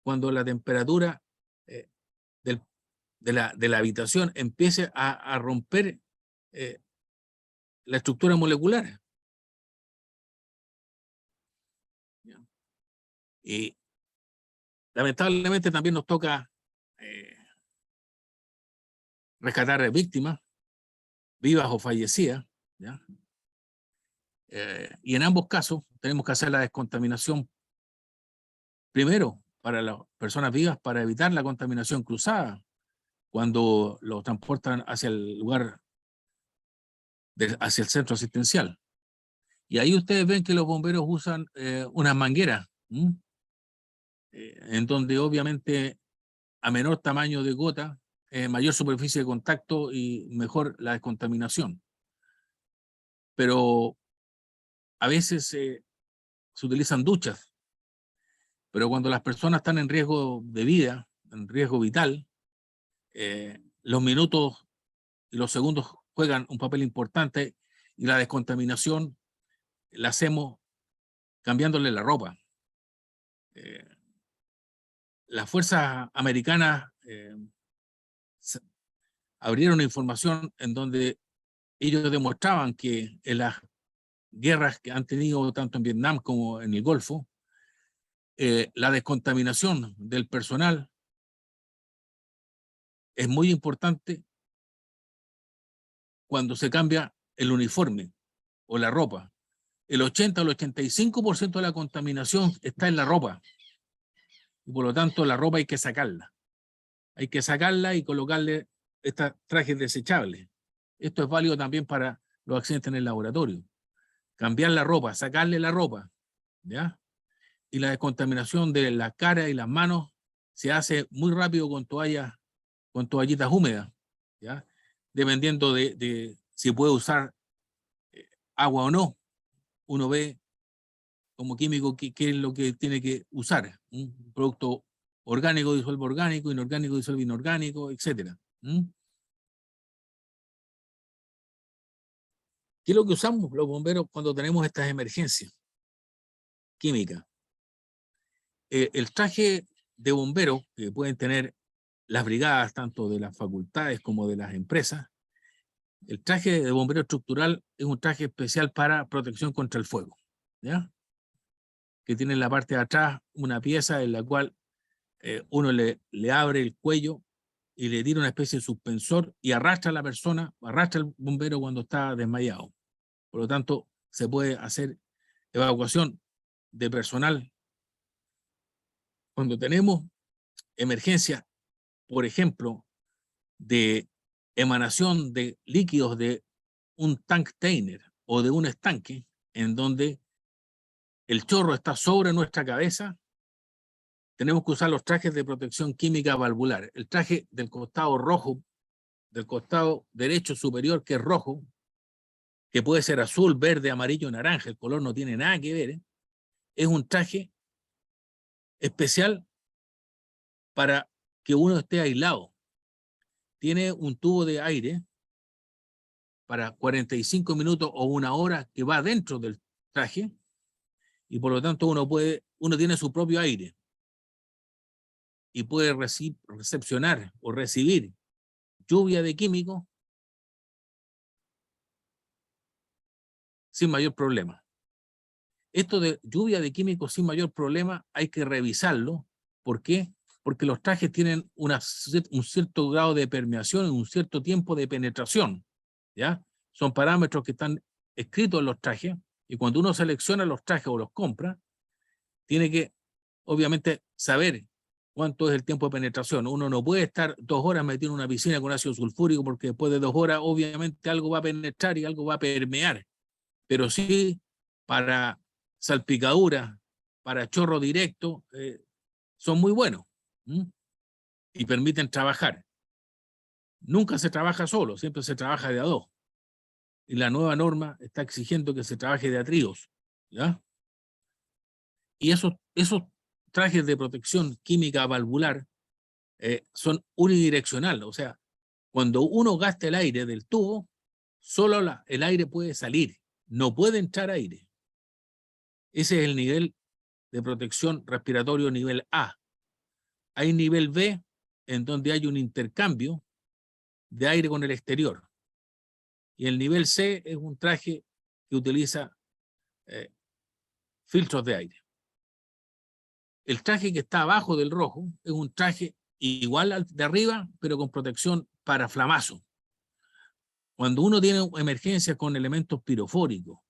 cuando la temperatura de la habitación empiece a romper la estructura molecular. Y lamentablemente también nos toca rescatar víctimas, vivas o fallecidas, ¿ya? Y en ambos casos tenemos que hacer la descontaminación primero para las personas vivas para evitar la contaminación cruzada cuando los transportan hacia el lugar, hacia el centro asistencial. Y ahí ustedes ven que los bomberos usan unas mangueras, en donde obviamente a menor tamaño de gota, mayor superficie de contacto y mejor la descontaminación. Pero a veces se utilizan duchas, pero cuando las personas están en riesgo de vida, en riesgo vital, los minutos y los segundos juegan un papel importante y la descontaminación la hacemos cambiándole la ropa. Las fuerzas americanas abrieron información en donde ellos demostraban que en las guerras que han tenido tanto en Vietnam como en el Golfo, la descontaminación del personal es muy importante cuando se cambia el uniforme o la ropa. El 80 o el 85% de la contaminación está en la ropa. Y por lo tanto, la ropa hay que sacarla. Hay que sacarla y colocarle estos trajes desechables. Esto es válido también para los accidentes en el laboratorio. Cambiar la ropa, sacarle la ropa, ¿ya? Y la descontaminación de la cara y las manos se hace muy rápido con toallitas húmedas, ¿ya? Dependiendo de si puede usar agua o no. Uno ve como químico qué es lo que tiene que usar. Un producto orgánico disuelve orgánico, inorgánico disuelve inorgánico, etc. ¿Qué es lo que usamos los bomberos cuando tenemos estas emergencias químicas? El traje de bombero que pueden tener las brigadas, tanto de las facultades como de las empresas, el traje de bombero estructural es un traje especial para protección contra el fuego, ¿ya? Que tiene en la parte de atrás una pieza en la cual uno le abre el cuello y le tira una especie de suspensor y arrastra a la persona, arrastra al bombero cuando está desmayado. Por lo tanto, se puede hacer evacuación de personal. Cuando tenemos emergencia, por ejemplo, de emanación de líquidos de un tank container o de un estanque en donde el chorro está sobre nuestra cabeza, tenemos que usar los trajes de protección química valvular. El traje del costado rojo, del costado derecho superior, que es rojo, que puede ser azul, verde, amarillo, naranja, el color no tiene nada que ver, es un traje especial para que uno esté aislado. Tiene un tubo de aire para 45 minutos o una hora que va dentro del traje y por lo tanto uno tiene su propio aire y puede recepcionar o recibir lluvia de químicos sin mayor problema. Esto de lluvia de químicos sin mayor problema hay que revisarlo. ¿Por qué? Porque los trajes tienen un cierto grado de permeación y un cierto tiempo de penetración, ¿ya? Son parámetros que están escritos en los trajes y cuando uno selecciona los trajes o los compra, tiene que obviamente saber cuánto es el tiempo de penetración. Uno no puede estar 2 horas metido en una piscina con ácido sulfúrico porque después de 2 horas obviamente algo va a penetrar y algo va a permear, pero sí para salpicadura, para chorro directo, son muy buenos y permiten trabajar. Nunca se trabaja solo, siempre se trabaja de a dos. Y la nueva norma está exigiendo que se trabaje de a tríos, ¿ya? Y esos trajes de protección química valvular son unidireccional, o sea, cuando uno gasta el aire del tubo, solo el aire puede salir, no puede entrar aire. Ese es el nivel de protección respiratorio nivel A. Hay nivel B, en donde hay un intercambio de aire con el exterior. Y el nivel C es un traje que utiliza filtros de aire. El traje que está abajo del rojo es un traje igual al de arriba, pero con protección para flamazo. Cuando uno tiene emergencias con elementos pirofóricos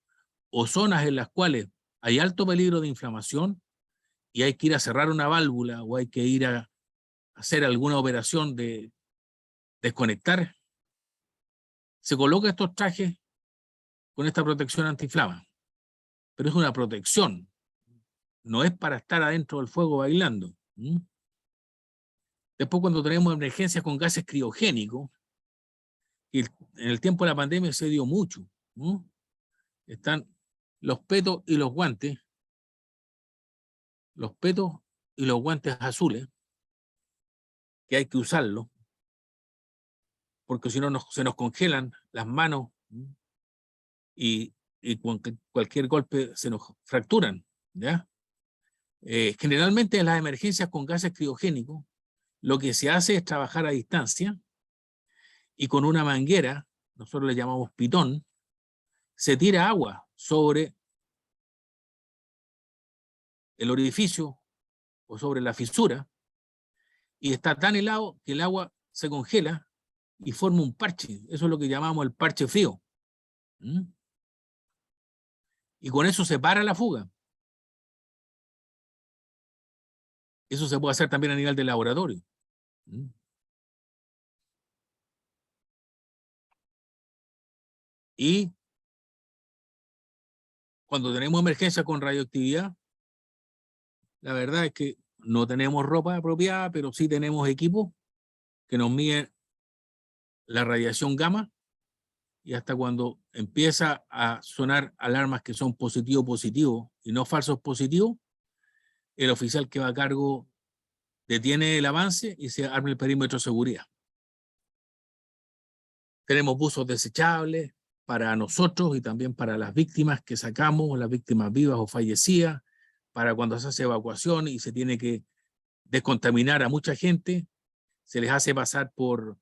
o zonas en las cuales hay alto peligro de inflamación y hay que ir a cerrar una válvula o hay que ir a hacer alguna operación de desconectar, se coloca estos trajes con esta protección antiflama. Pero es una protección, no es para estar adentro del fuego bailando. Después, cuando tenemos emergencias con gases criogénicos, y en el tiempo de la pandemia se dio mucho, están los petos y los guantes azules, que hay que usarlos, porque si no se nos congelan las manos y y con cualquier golpe se nos fracturan, ¿ya? Generalmente en las emergencias con gases criogénicos, lo que se hace es trabajar a distancia y con una manguera, nosotros le llamamos pitón, se tira agua sobre el orificio o sobre la fisura y está tan helado que el agua se congela y forma un parche. Eso es lo que llamamos el parche frío. ¿Mm? Y con eso se para la fuga. Eso se puede hacer también a nivel de laboratorio. ¿Mm? Y cuando tenemos emergencia con radioactividad, la verdad es que no tenemos ropa apropiada, pero sí tenemos equipos que nos miden la radiación gamma y hasta cuando empieza a sonar alarmas que son positivo y no falsos positivos, el oficial que va a cargo detiene el avance y se arma el perímetro de seguridad. Tenemos buzos desechables para nosotros y también para las víctimas que sacamos, las víctimas vivas o fallecidas, para cuando se hace evacuación y se tiene que descontaminar a mucha gente, se les hace pasar por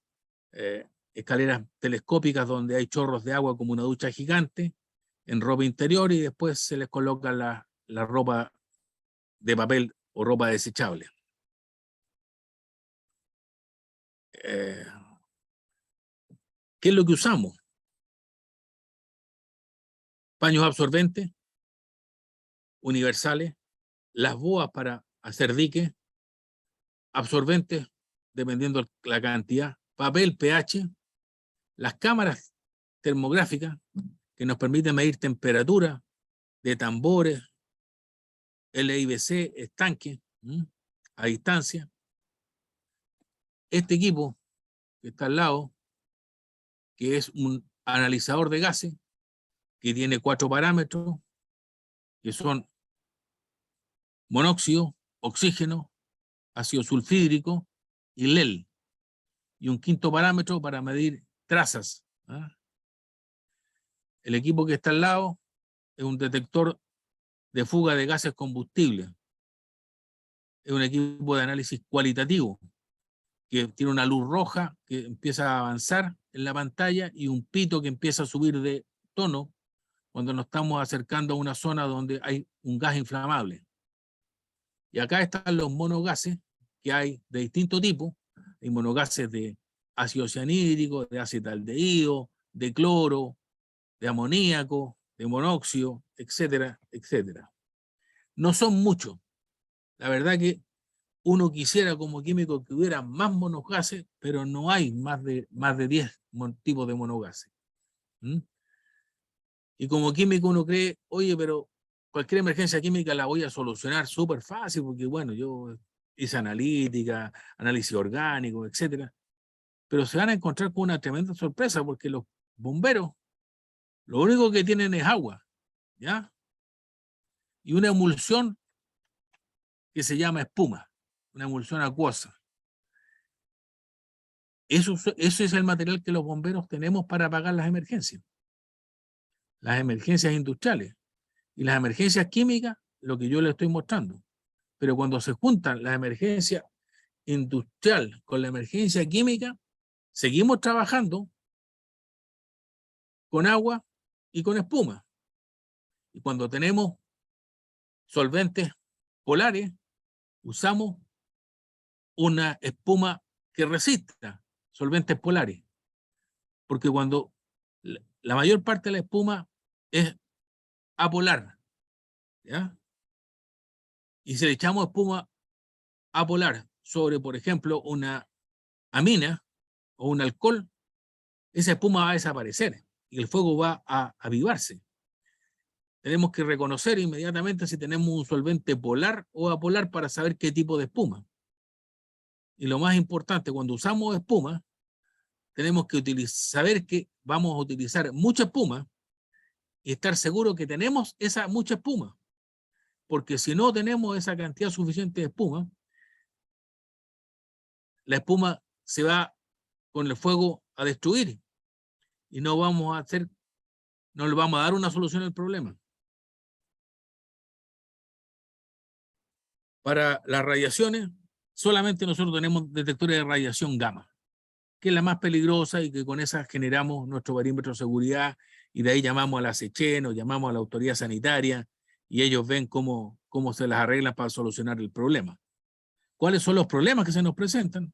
escaleras telescópicas donde hay chorros de agua como una ducha gigante en ropa interior y después se les coloca la ropa de papel o ropa desechable. ¿Qué es lo que usamos? Paños absorbentes, universales, las boas para hacer diques, absorbentes, dependiendo la cantidad, papel pH, las cámaras termográficas que nos permiten medir temperatura de tambores, LIBC, estanque, a distancia. Este equipo que está al lado, que es un analizador de gases, que tiene 4 parámetros, que son monóxido, oxígeno, ácido sulfídrico y LEL. Y un quinto parámetro para medir trazas. El equipo que está al lado es un detector de fuga de gases combustibles. Es un equipo de análisis cualitativo que tiene una luz roja que empieza a avanzar en la pantalla y un pito que empieza a subir de tono cuando nos estamos acercando a una zona donde hay un gas inflamable. Y acá están los monogases que hay de distinto tipo. Hay monogases de ácido cianhídrico, de acetaldehído, de cloro, de amoníaco, de monóxido, etcétera, etcétera. No son muchos. La verdad que uno quisiera como químico que hubiera más monogases, pero no hay más de 10 tipos de monogases. Y como químico uno cree, oye, pero cualquier emergencia química la voy a solucionar súper fácil, porque bueno, yo hice analítica, análisis orgánico, etcétera. Pero se van a encontrar con una tremenda sorpresa, porque los bomberos lo único que tienen es agua, ¿ya? Y una emulsión que se llama espuma, una emulsión acuosa. Eso es el material que los bomberos tenemos para apagar las emergencias industriales y las emergencias químicas, lo que yo les estoy mostrando. Pero cuando se juntan la emergencia industrial con la emergencia química, seguimos trabajando con agua y con espuma. Y cuando tenemos solventes polares, usamos una espuma que resista solventes polares. Porque cuando la mayor parte de la espuma es apolar, ¿ya? Y si le echamos espuma apolar sobre, por ejemplo, una amina o un alcohol, esa espuma va a desaparecer y el fuego va a avivarse. Tenemos que reconocer inmediatamente si tenemos un solvente polar o apolar para saber qué tipo de espuma. Y lo más importante, cuando usamos espuma, tenemos que saber que vamos a utilizar mucha espuma y estar seguros que tenemos esa mucha espuma. Porque si no tenemos esa cantidad suficiente de espuma, la espuma se va con el fuego a destruir y no vamos a ser no le vamos a dar una solución al problema. Para las radiaciones, solamente nosotros tenemos detectores de radiación gamma, que es la más peligrosa y que con esa generamos nuestro barímetro de seguridad y de ahí llamamos a la SECHE, nos llamamos a la autoridad sanitaria y ellos ven cómo se las arreglan para solucionar el problema. ¿Cuáles son los problemas que se nos presentan?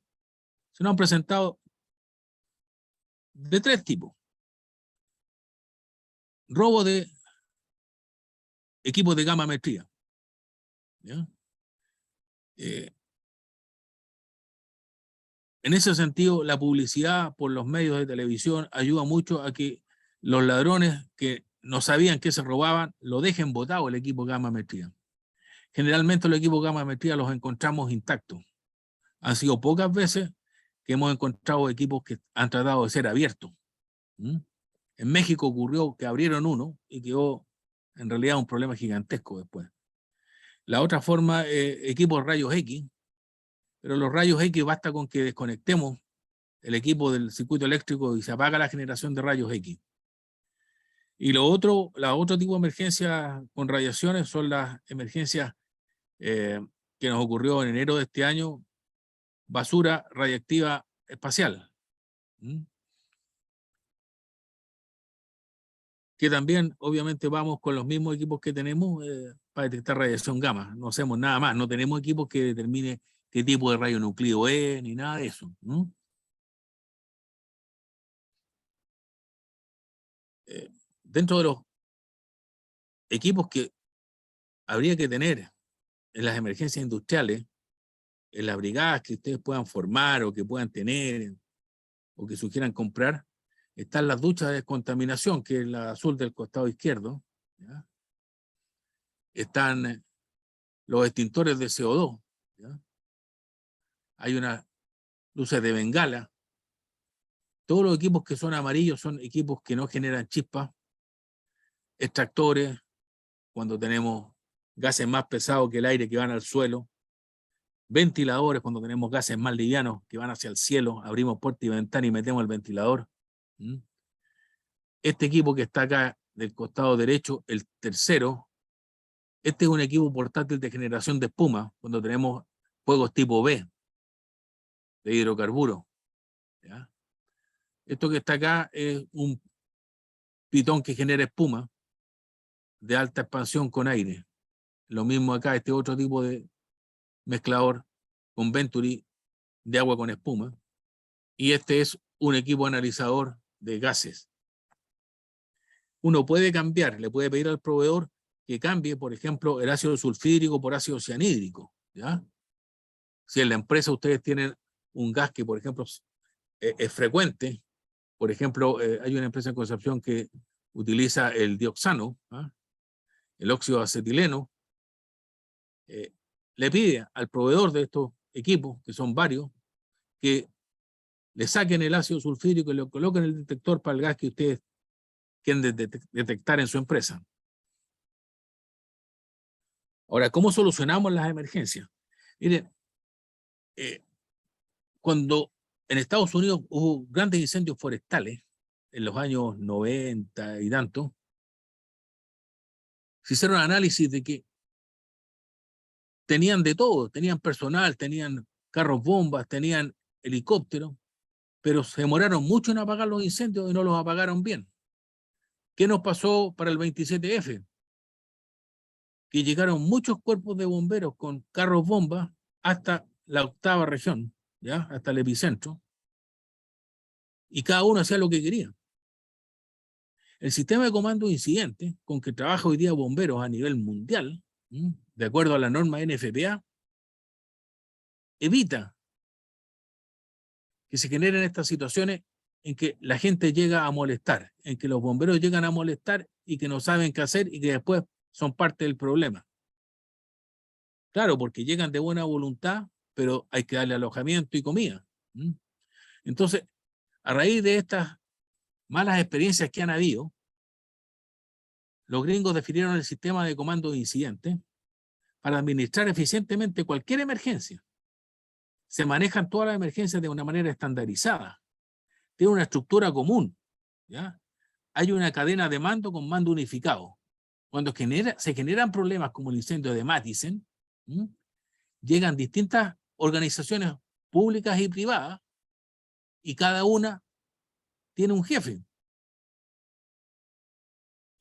Se nos han presentado de 3 tipos. Robo de equipos de gammametría. ¿Ya? En ese sentido, la publicidad por los medios de televisión ayuda mucho a que los ladrones que no sabían que se robaban lo dejen botado el equipo gammametría. Generalmente los equipos gammametría los encontramos intactos. Han sido pocas veces que hemos encontrado equipos que han tratado de ser abiertos. En México ocurrió que abrieron uno y quedó en realidad un problema gigantesco después. La otra forma, equipos rayos X, pero los rayos X basta con que desconectemos el equipo del circuito eléctrico y se apaga la generación de rayos X. Y la otro tipo de emergencias con radiaciones son las emergencias que nos ocurrió en enero de este año, basura radiactiva espacial. Que también, obviamente, vamos con los mismos equipos que tenemos para detectar radiación gamma. No hacemos nada más, no tenemos equipos que determine qué tipo de radionuclido es, ni nada de eso. Dentro de los equipos que habría que tener en las emergencias industriales, en las brigadas que ustedes puedan formar o que puedan tener o que sugieran comprar, están las duchas de descontaminación, que es la azul del costado izquierdo. ¿Ya? Están los extintores de CO2. ¿Ya? Hay unas luces de bengala. Todos los equipos que son amarillos son equipos que no generan chispas. Extractores, cuando tenemos gases más pesados que el aire que van al suelo. Ventiladores, cuando tenemos gases más livianos que van hacia el cielo. Abrimos puerta y ventana y metemos el ventilador. Este equipo que está acá del costado derecho, el tercero, este es un equipo portátil de generación de espuma, cuando tenemos fuegos tipo B, de hidrocarburos. ¿Ya? Esto que está acá es un pitón que genera espuma de alta expansión con aire. Lo mismo acá, este otro tipo de mezclador con Venturi de agua con espuma. Y este es un equipo analizador de gases. Uno puede cambiar, le puede pedir al proveedor que cambie, por ejemplo, el ácido sulfídrico por ácido cianhídrico. ¿Ya? Si en la empresa ustedes tienen un gas que, por ejemplo, es frecuente, por ejemplo, hay una empresa en Concepción que utiliza el dioxano, ¿ah? El óxido de acetileno, le pide al proveedor de estos equipos, que son varios, que le saquen el ácido sulfídrico y lo coloquen en el detector para el gas que ustedes quieren detectar en su empresa. Ahora, ¿cómo solucionamos las emergencias? Miren, cuando en Estados Unidos hubo grandes incendios forestales, en los años 90 y tanto, se hicieron análisis de que tenían de todo, tenían personal, tenían carros bombas, tenían helicópteros, pero se demoraron mucho en apagar los incendios y no los apagaron bien. ¿Qué nos pasó para el 27F? Que llegaron muchos cuerpos de bomberos con carros bombas hasta la 8ª región, ¿ya? Hasta el epicentro, y cada uno hacía lo que quería. El sistema de comando de incidentes con que trabaja hoy día bomberos a nivel mundial, de acuerdo a la norma NFPA, evita que se generen estas situaciones en que la gente llega a molestar, en que los bomberos llegan a molestar y que no saben qué hacer y que después son parte del problema. Claro, porque llegan de buena voluntad, pero hay que darle alojamiento y comida. Entonces, a raíz de estas malas experiencias que han habido, los gringos definieron el sistema de comando de incidentes para administrar eficientemente cualquier emergencia. Se manejan todas las emergencias de una manera estandarizada. Tiene una estructura común, ¿ya? hay una cadena de mando con mando unificado. Cuando se generan problemas como el incendio de Matisen, llegan distintas organizaciones públicas y privadas y cada una tiene un jefe.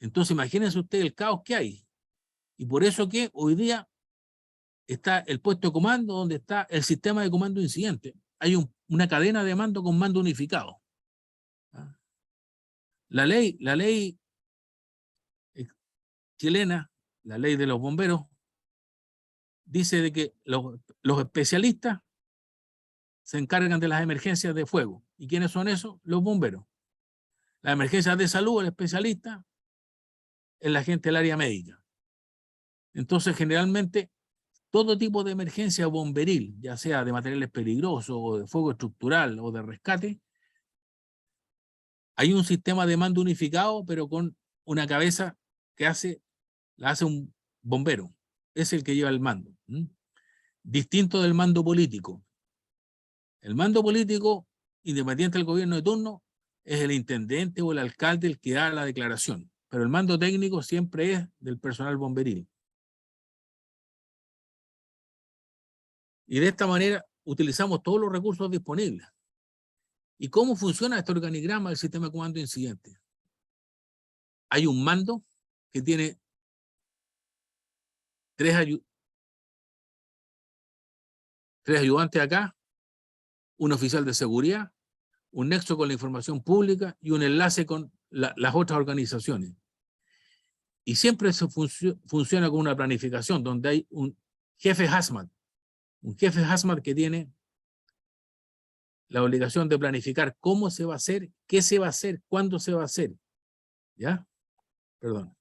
Entonces imagínense usted el caos que hay. Y por eso que hoy día está el puesto de comando donde está el sistema de comando incidente. Hay una cadena de mando con mando unificado. La ley chilena, la ley de los bomberos, dice de que los especialistas se encargan de las emergencias de fuego. ¿Y quiénes son esos? Los bomberos. Las emergencias de salud, el especialista es la gente del área médica. Entonces, generalmente, todo tipo de emergencia bomberil, ya sea de materiales peligrosos o de fuego estructural o de rescate, hay un sistema de mando unificado, pero con una cabeza que la hace un bombero. Es el que lleva el mando. Distinto del mando político. El mando político, independiente del gobierno de turno, es el intendente o el alcalde el que da la declaración. Pero el mando técnico siempre es del personal bomberil. Y de esta manera utilizamos todos los recursos disponibles. ¿Y cómo funciona este organigrama del sistema de comando de incidentes? Hay un mando que tiene tres ayudantes acá, un oficial de seguridad, un nexo con la información pública y un enlace con las otras organizaciones. Y siempre se funciona con una planificación donde hay un jefe hazmat que tiene la obligación de planificar cómo se va a hacer, qué se va a hacer, cuándo se va a hacer. ¿Ya? Perdón.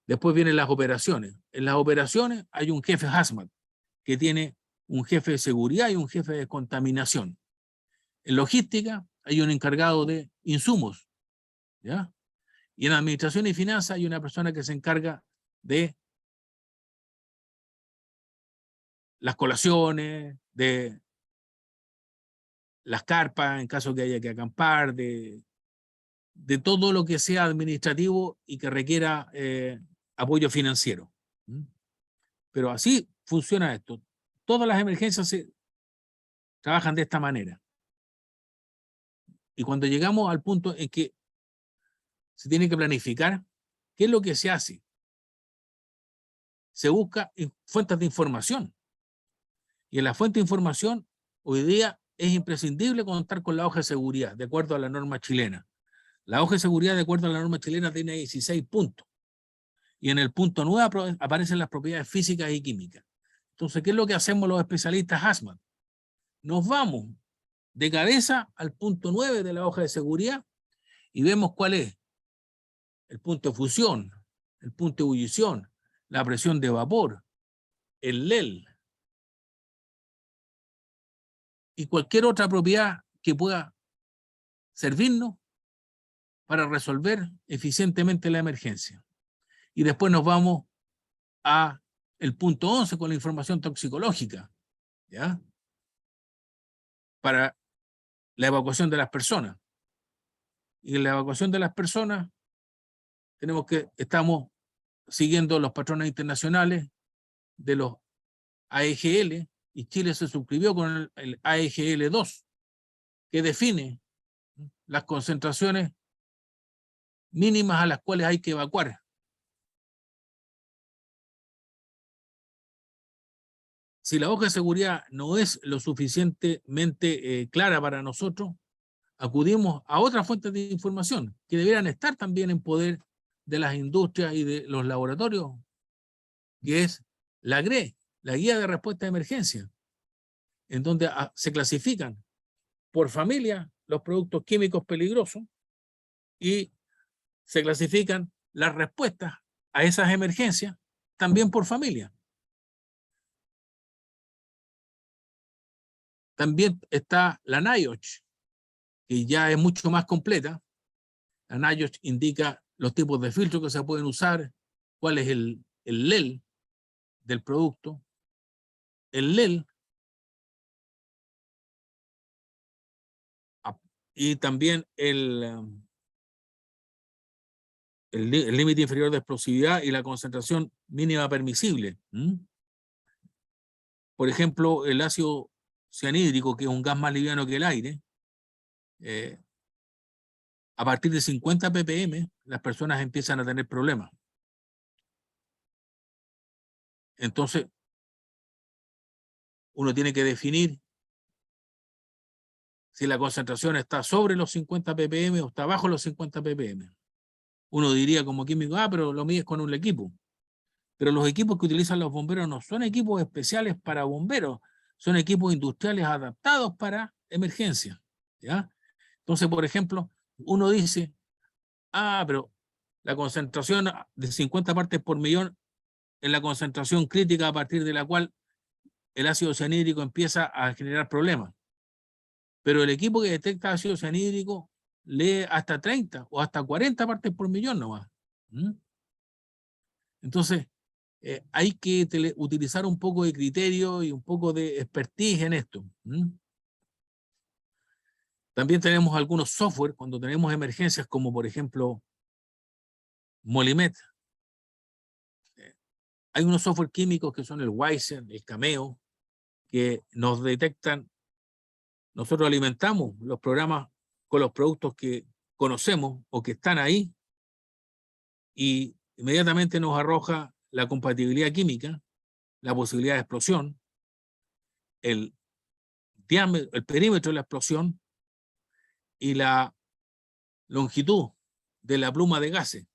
Después vienen las operaciones. En las operaciones hay un jefe hazmat que tiene un jefe de seguridad y un jefe de contaminación. En logística hay un encargado de insumos. ¿Ya? Y en administración y finanzas hay una persona que se encarga de las colaciones, de las carpas en caso que haya que acampar, de todo lo que sea administrativo y que requiera apoyo financiero. Pero así funciona esto. Todas las emergencias se trabajan de esta manera. Y cuando llegamos al punto en que se tiene que planificar, ¿qué es lo que se hace? Se busca fuentes de información. Y en la fuente de información, hoy día es imprescindible contar con la hoja de seguridad, de acuerdo a la norma chilena. La hoja de seguridad, de acuerdo a la norma chilena, tiene 16 puntos. Y en el punto 9 aparecen las propiedades físicas y químicas. Entonces, ¿qué es lo que hacemos los especialistas hazmat? Nos vamos de cabeza al punto 9 de la hoja de seguridad y vemos cuál es el punto de fusión, el punto de ebullición, la presión de vapor, el LEL y cualquier otra propiedad que pueda servirnos para resolver eficientemente la emergencia. Y después nos vamos a el punto 11 con la información toxicológica, ¿ya? Para la evacuación de las personas. Y en la evacuación de las personas estamos siguiendo los patrones internacionales de los AEGL, y Chile se suscribió con el AEGL 2, que define las concentraciones mínimas a las cuales hay que evacuar. Si la hoja de seguridad no es lo suficientemente clara para nosotros, acudimos a otras fuentes de información que debieran estar también en poder de las industrias y de los laboratorios, que es la GRE, la Guía de Respuesta de Emergencia, en donde se clasifican por familia los productos químicos peligrosos y se clasifican las respuestas a esas emergencias también por familia. También está la NIOSH, que ya es mucho más completa. La NIOSH indica los tipos de filtros que se pueden usar, cuál es el LEL del producto. El LEL y también el límite inferior de explosividad y la concentración mínima permisible. Por ejemplo, el ácido cianhídrico, que es un gas más liviano que el aire, a partir de 50 ppm, las personas empiezan a tener problemas. Entonces, uno tiene que definir si la concentración está sobre los 50 ppm o está bajo los 50 ppm. Uno diría como químico, pero lo mides con un equipo. Pero los equipos que utilizan los bomberos no son equipos especiales para bomberos, son equipos industriales adaptados para emergencias, ¿ya? Entonces, por ejemplo, uno dice, pero la concentración de 50 partes por millón es la concentración crítica a partir de la cual el ácido cianhídrico empieza a generar problemas. Pero el equipo que detecta ácido cianhídrico lee hasta 30 o hasta 40 partes por millón nomás. Entonces, hay que utilizar un poco de criterio y un poco de expertise en esto. También tenemos algunos software cuando tenemos emergencias, como por ejemplo Molimet. Hay unos software químicos que son el Weizen, el Cameo, que nos detectan. Nosotros alimentamos los programas con los productos que conocemos o que están ahí y inmediatamente nos arroja la compatibilidad química, la posibilidad de explosión, el diámetro, el perímetro de la explosión y la longitud de la pluma de gases.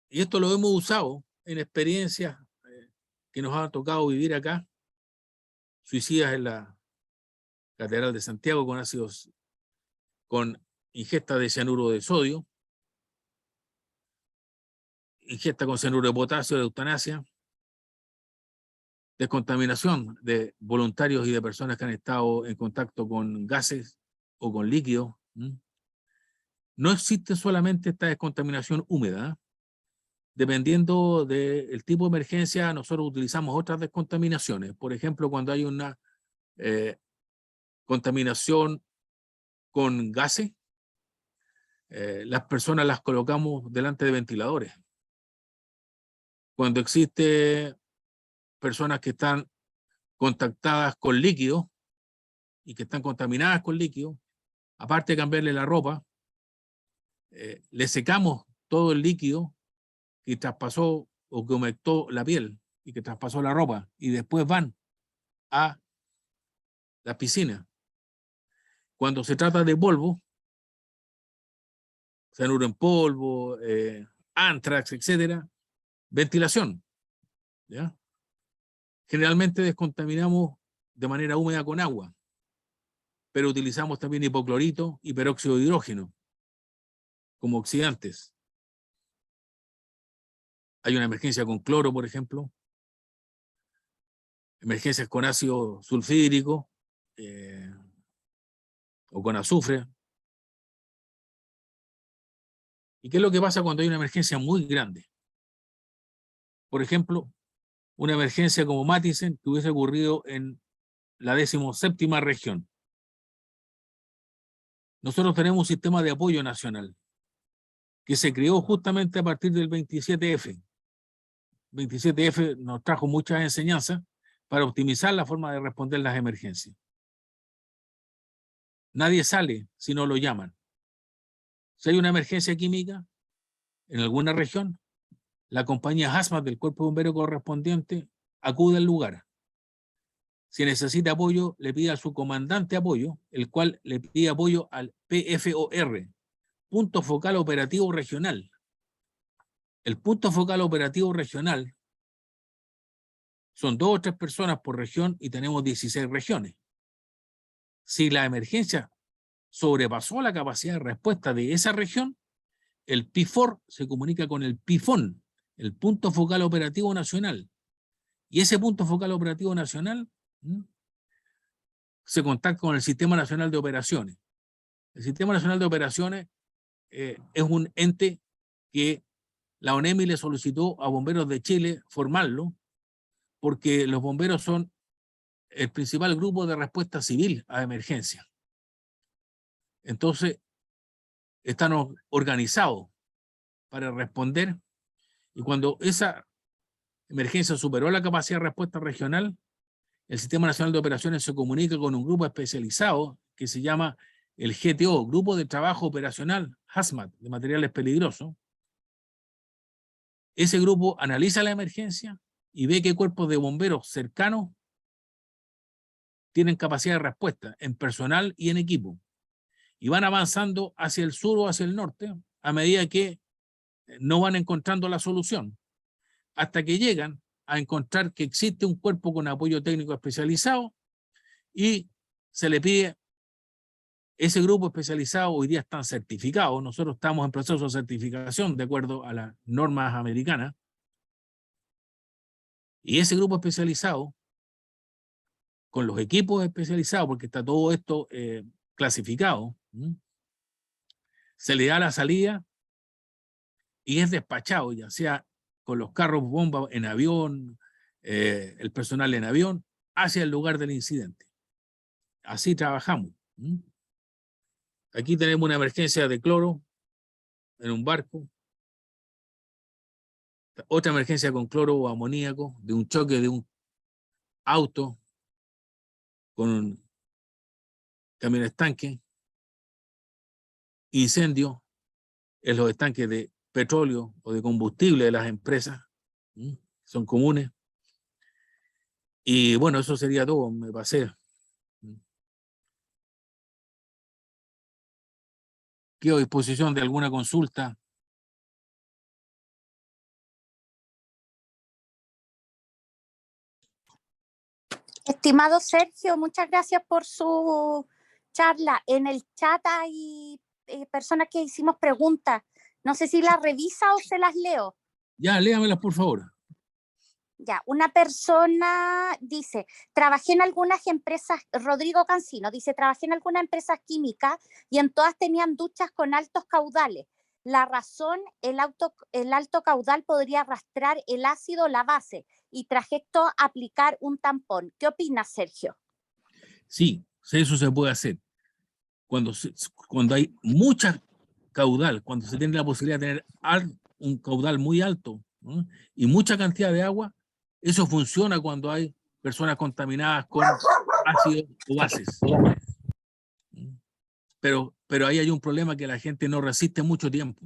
Y esto lo hemos usado en experiencias que nos ha tocado vivir acá, suicidas en la Catedral de Santiago con ácidos, con ingesta de cianuro de sodio, ingesta con cianuro de potasio, de eutanasia, descontaminación de voluntarios y de personas que han estado en contacto con gases o con líquidos. No existe solamente esta descontaminación húmeda. Dependiendo del tipo de emergencia, nosotros utilizamos otras descontaminaciones. Por ejemplo, cuando hay una contaminación con gases, las personas las colocamos delante de ventiladores. Cuando existe personas que están contactadas con líquidos y que están contaminadas con líquidos, aparte de cambiarle la ropa, le secamos todo el líquido que traspasó o que humectó la piel y que traspasó la ropa, y después van a la piscina. Cuando se trata de polvo, cianuro en polvo, anthrax, etcétera, ventilación, ¿ya? Generalmente descontaminamos de manera húmeda con agua, pero utilizamos también hipoclorito y peróxido de hidrógeno como oxidantes. Hay una emergencia con cloro, por ejemplo, emergencias con ácido sulfídrico o con azufre. ¿Y qué es lo que pasa cuando hay una emergencia muy grande? Por ejemplo, una emergencia como Matisen que hubiese ocurrido en la 17ª región. Nosotros tenemos un sistema de apoyo nacional que se creó justamente a partir del 27F. 27F nos trajo muchas enseñanzas para optimizar la forma de responder las emergencias. Nadie sale si no lo llaman. Si hay una emergencia química en alguna región, la compañía HAZMAT del cuerpo de bomberos correspondiente acude al lugar. Si necesita apoyo, le pide a su comandante apoyo, el cual le pide apoyo al PFOR, Punto Focal Operativo Regional. El Punto Focal Operativo Regional son 2 o 3 personas por región y tenemos 16 regiones. Si la emergencia sobrepasó la capacidad de respuesta de esa región, el PFOR se comunica con el PFON, el Punto Focal Operativo Nacional. Y ese Punto Focal Operativo Nacional se contacta con el Sistema Nacional de Operaciones. El Sistema Nacional de Operaciones es un ente que la ONEMI le solicitó a Bomberos de Chile formarlo, porque los bomberos son el principal grupo de respuesta civil a emergencias. Entonces, están organizados para responder, y cuando esa emergencia superó la capacidad de respuesta regional, el Sistema Nacional de Operaciones se comunica con un grupo especializado que se llama el GTO, Grupo de Trabajo Operacional HAZMAT, de materiales peligrosos. Ese grupo analiza la emergencia y ve qué cuerpos de bomberos cercanos tienen capacidad de respuesta en personal y en equipo. Y van avanzando hacia el sur o hacia el norte a medida que no van encontrando la solución, hasta que llegan a encontrar que existe un cuerpo con apoyo técnico especializado y se le pide, ese grupo especializado hoy día están certificados, nosotros estamos en proceso de certificación de acuerdo a las normas americanas, y ese grupo especializado, con los equipos especializados, porque está todo esto clasificado, se le da la salida y es despachado, ya sea con los carros bomba en avión, el personal en avión, hacia el lugar del incidente. Así trabajamos. Aquí tenemos una emergencia de cloro en un barco, otra emergencia con cloro o amoníaco, de un choque de un auto con un camión estanque, incendio en los estanques de petróleo o de combustible de las empresas, son comunes. Y bueno, eso sería todo, me pasé. Quedo a disposición de alguna consulta. Estimado Sergio, muchas gracias por su charla. En el chat hay personas que hicimos preguntas. No sé si las revisa o se las leo. Ya, léamelas, por favor. Ya, una persona dice, trabajé en algunas empresas, Rodrigo Cancino, dice, trabajé en algunas empresas químicas y en todas tenían duchas con altos caudales. La razón, el alto caudal podría arrastrar el ácido o la base y tras esto aplicar un tampón. ¿Qué opinas, Sergio? Sí, eso se puede hacer. Cuando hay mucha caudal, cuando se tiene la posibilidad de tener un caudal muy alto, ¿no?, y mucha cantidad de agua, eso funciona cuando hay personas contaminadas con ácidos o bases. Pero ahí hay un problema, que la gente no resiste mucho tiempo.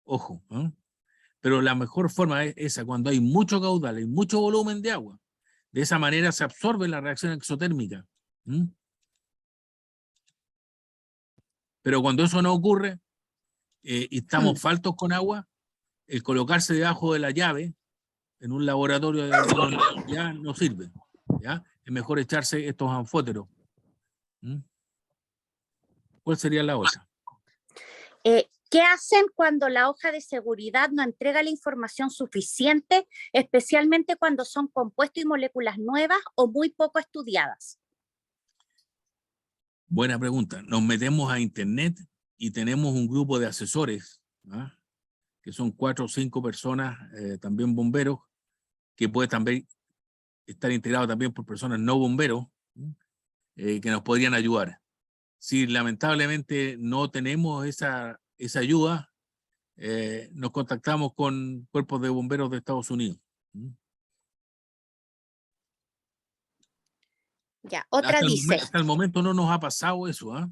Ojo, ¿eh? Pero la mejor forma es esa, cuando hay mucho caudal y mucho volumen de agua. De esa manera se absorbe la reacción exotérmica. Pero cuando eso no ocurre y estamos faltos con agua, el colocarse debajo de la llave en un laboratorio ya no sirve. ¿Ya? Es mejor echarse estos anfóteros. ¿Cuál sería la otra? ¿Qué hacen cuando la hoja de seguridad no entrega la información suficiente, especialmente cuando son compuestos y moléculas nuevas o muy poco estudiadas? Buena pregunta. Nos metemos a internet y tenemos un grupo de asesores, ¿ah?, que son 4 o 5 personas, también bomberos, que puede también estar integrado también por personas no bomberos, que nos podrían ayudar. Si lamentablemente no tenemos esa ayuda, nos contactamos con cuerpos de bomberos de Estados Unidos. Ya, otra dice. Hasta el momento no nos ha pasado eso, ¿eh?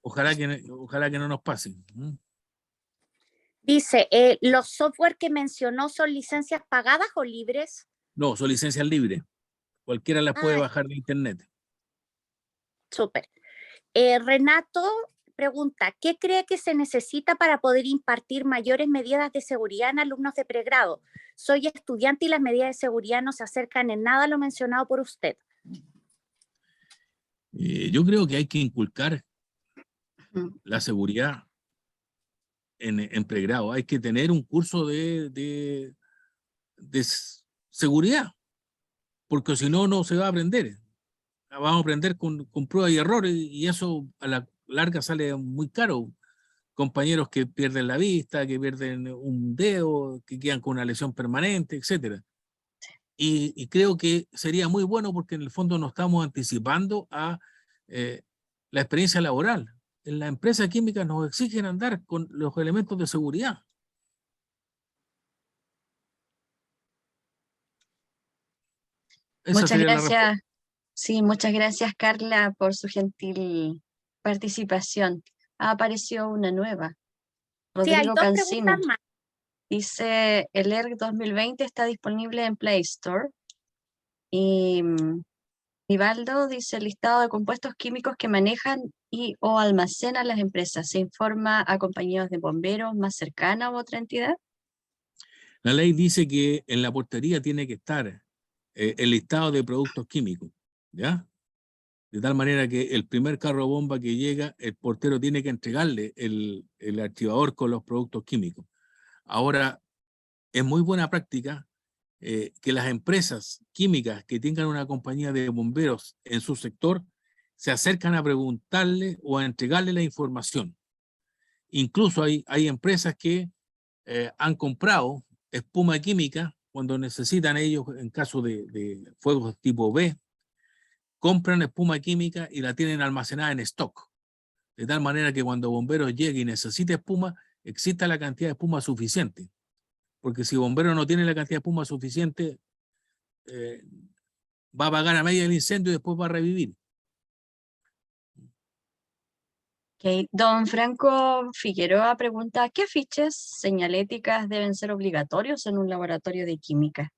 Ojalá que no nos pase. Dice, ¿los software que mencionó son licencias pagadas o libres? No, son licencias libres. Cualquiera las puede bajar de internet. Súper. Renato pregunta, ¿qué cree que se necesita para poder impartir mayores medidas de seguridad en alumnos de pregrado? Soy estudiante y las medidas de seguridad no se acercan en nada a lo mencionado por usted. Yo creo que hay que inculcar la seguridad en pregrado. Hay que tener un curso de seguridad, porque si no, no se va a aprender. Vamos a aprender con pruebas y errores, y eso a la larga sale muy caro. Compañeros que pierden la vista, que pierden un dedo, que quedan con una lesión permanente, etc. Y creo que sería muy bueno, porque en el fondo nos estamos anticipando a la experiencia laboral. en la empresa química nos exigen andar con los elementos de seguridad. Esa Muchas sería la respuesta. gracias. Sí, muchas gracias, Carla, por su gentil participación. Apareció una nueva. Sí, hay Rodrigo dos Cancino preguntas más. dice, el ERC 2020 está disponible en Play Store. Y Nivaldo dice, el listado de compuestos químicos que manejan y o almacenan las empresas. ¿Se informa a compañías de bomberos más cercana u otra entidad? La ley dice que en la portería tiene que estar el listado de productos químicos, ¿ya? De tal manera que el primer carro bomba que llega, el portero tiene que entregarle el archivador con los productos químicos. Ahora, es muy buena práctica que las empresas químicas que tengan una compañía de bomberos en su sector se acercan a preguntarle o a entregarle la información. Incluso hay empresas que han comprado espuma química cuando necesitan ellos, en caso de fuegos tipo B, compran espuma química y la tienen almacenada en stock. De tal manera que cuando bomberos llegue y necesite espuma, exista la cantidad de espuma suficiente. Porque si bombero no tiene la cantidad de espuma suficiente, va a apagar a media el incendio y después va a revivir. Okay. Don Franco Figueroa pregunta, ¿qué afiches señaléticas deben ser obligatorios en un laboratorio de química?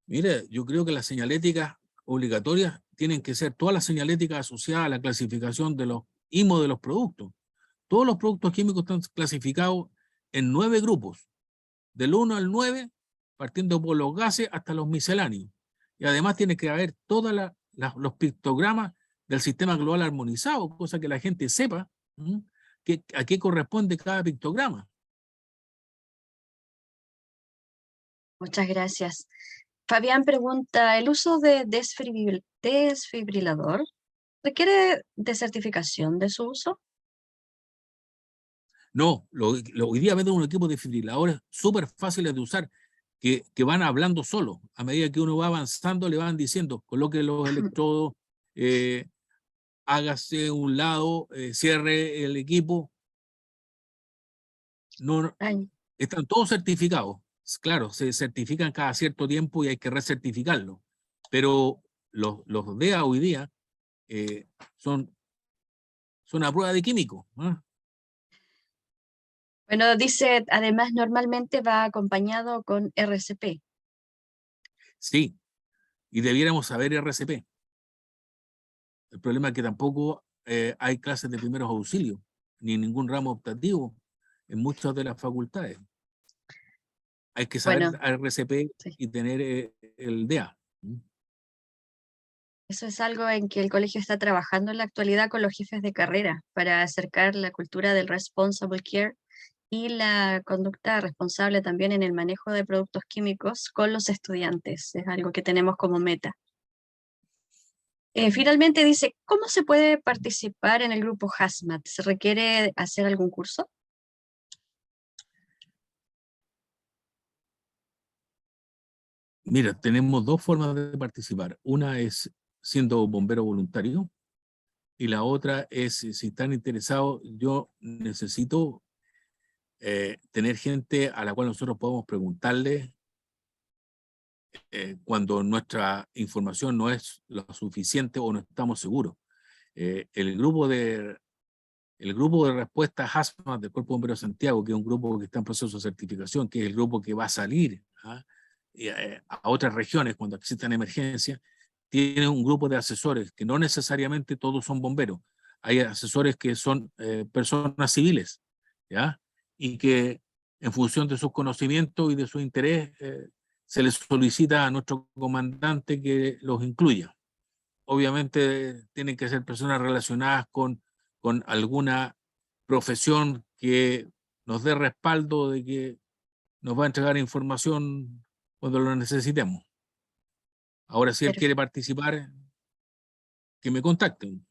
Mire, yo creo que las señaléticas obligatorias tienen que ser todas las señaléticas asociadas a la clasificación de los IMO de los productos. Todos los productos químicos están clasificados en 9 grupos, del 1 al 9, partiendo por los gases hasta los misceláneos. Y además tiene que haber todos los pictogramas del sistema global armonizado, cosa que la gente sepa a qué corresponde cada pictograma. Muchas gracias. Fabián pregunta, ¿el uso de desfibrilador requiere de certificación de su uso? No, hoy día venden un equipo de desfibriladores súper fáciles de usar, que van hablando solo. A medida que uno va avanzando, le van diciendo, coloque los electrodos, hágase un lado, cierre el equipo. No, están todos certificados. Claro, se certifican cada cierto tiempo y hay que recertificarlo. Pero los DEA hoy día son a prueba de químicos, ¿no? Bueno, dice, además normalmente va acompañado con RCP. Sí, y debiéramos saber RCP. El problema es que tampoco hay clases de primeros auxilios, ni ningún ramo optativo en muchas de las facultades. Hay que saber RCP sí. y tener el DEA. Eso es algo en que el colegio está trabajando en la actualidad con los jefes de carrera para acercar la cultura del responsible care y la conducta responsable también en el manejo de productos químicos con los estudiantes. Es algo que tenemos como meta. Finalmente dice, ¿cómo se puede participar en el grupo HAZMAT? ¿Se requiere hacer algún curso? Mira, tenemos dos formas de participar. Una es siendo bombero voluntario y la otra es, si están interesados, yo necesito tener gente a la cual nosotros podemos preguntarle cuando nuestra información no es lo suficiente o no estamos seguros. El grupo de respuesta HAZMAT del Cuerpo de Bomberos de Santiago, que es un grupo que está en proceso de certificación, que es el grupo que va a salir a otras regiones cuando existan emergencias, tiene un grupo de asesores que no necesariamente todos son bomberos. Hay asesores que son personas civiles, ¿ya? Y que en función de sus conocimientos y de su interés se les solicita a nuestro comandante que los incluya. Obviamente tienen que ser personas relacionadas con alguna profesión que nos dé respaldo de que nos va a entregar información cuando lo necesitemos. Ahora, si él quiere participar, que me contacten.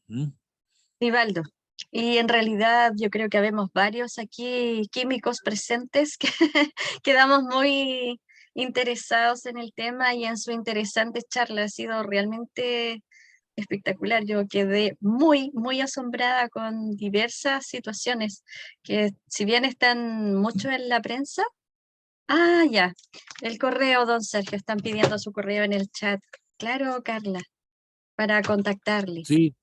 Nivaldo, y en realidad yo creo que habemos varios aquí químicos presentes que quedamos muy interesados en el tema y en su interesante charla. Ha sido realmente espectacular. Yo quedé muy, muy asombrada con diversas situaciones que, si bien están mucho en la prensa. Ah, ya. El correo, don Sergio. Están pidiendo su correo en el chat. Claro, Carla, para contactarle. Sí,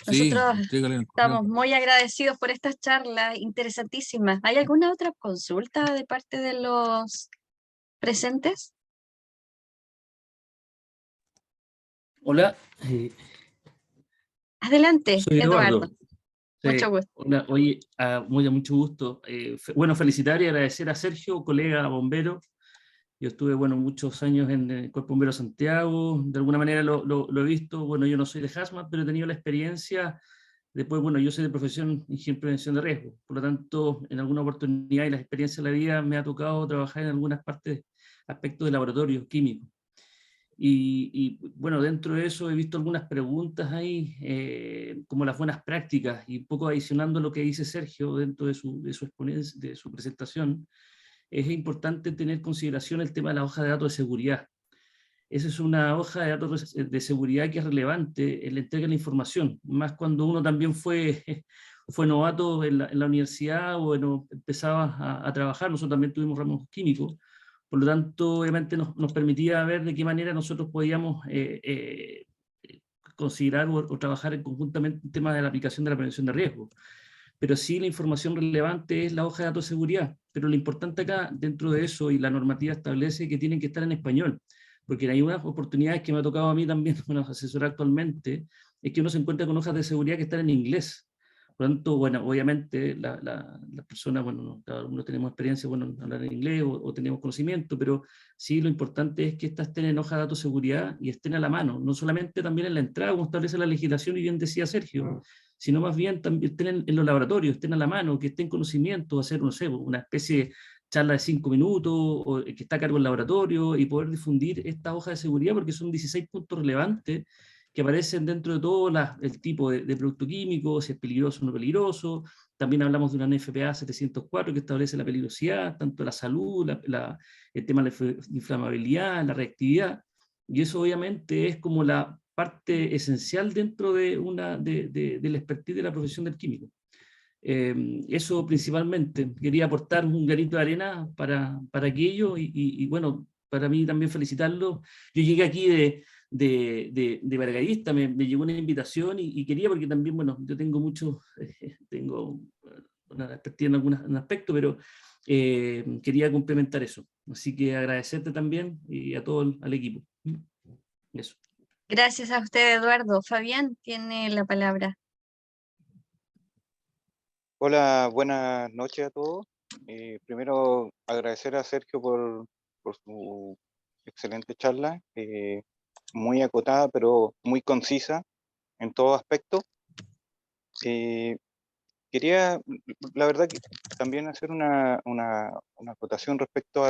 sí, Nosotros entrégale el correo. estamos muy agradecidos por estas charlas interesantísimas. ¿Hay alguna otra consulta de parte de los presentes? Hola, Adelante, soy Eduardo. Eduardo. Mucho gusto. Hola, oye, mucho gusto. Bueno, felicitar y agradecer a Sergio, colega bombero. Yo estuve, bueno, muchos años en el Cuerpo Bombero Santiago. De alguna manera lo he visto. Bueno, yo no soy de hazmat, pero he tenido la experiencia. Después, bueno, yo soy de profesión ingeniero en prevención de riesgo. Por lo tanto, en alguna oportunidad y las experiencias de la vida me ha tocado trabajar en algunas partes, aspectos de laboratorio químico. Bueno, dentro de eso he visto algunas preguntas ahí, como las buenas prácticas, y un poco adicionando lo que dice Sergio dentro de su exponencia, de su presentación, es importante tener en consideración el tema de la hoja de datos de seguridad. Esa es una hoja de datos de seguridad que es relevante en la entrega de la información, más cuando uno también fue novato en la universidad o bueno, empezaba a trabajar. Nosotros también tuvimos ramos químicos. Por lo tanto, obviamente nos permitía ver de qué manera nosotros podíamos considerar o trabajar conjuntamente el tema de la aplicación de la prevención de riesgos. Pero sí, la información relevante es la hoja de datos de seguridad. Pero lo importante acá, dentro de eso, y la normativa establece que tienen que estar en español, porque hay unas oportunidades que me ha tocado a mí también, bueno, asesorar actualmente, es que uno se encuentra con hojas de seguridad que están en inglés. Por lo tanto, bueno, obviamente las personas, bueno, cada uno tenemos experiencia, bueno, en hablar en inglés o tenemos conocimiento, pero sí lo importante es que estas estén en hoja de datos de seguridad y estén a la mano, no solamente también en la entrada, como establece la legislación, y bien decía Sergio, sino más bien también estén en los laboratorios, estén a la mano, que estén conocimiento, hacer, no sé, una especie de charla de 5 minutos, o que está a cargo del laboratorio, y poder difundir esta hoja de seguridad, porque son 16 puntos relevantes que aparecen dentro de todo el tipo de producto químico, si es peligroso o no peligroso. También hablamos de una NFPA 704 que establece la peligrosidad, tanto la salud, el tema de la inflamabilidad, la reactividad, y eso obviamente es como la parte esencial dentro del expertise de la profesión del químico. Eso principalmente, quería aportar un granito de arena para aquello, y bueno, para mí también felicitarlo. Yo llegué aquí de paracaidista, me llegó una invitación y quería, porque también, bueno, yo tengo mucho, tengo una expertise en algún aspecto, pero quería complementar eso. Así que agradecerte también y a todo al equipo. Eso. Gracias a usted, Eduardo. Fabián tiene la palabra. Hola, buenas noches a todos. Primero, agradecer a Sergio por su excelente charla, muy acotada, pero muy concisa en todo aspecto. Quería, la verdad, que también hacer una acotación respecto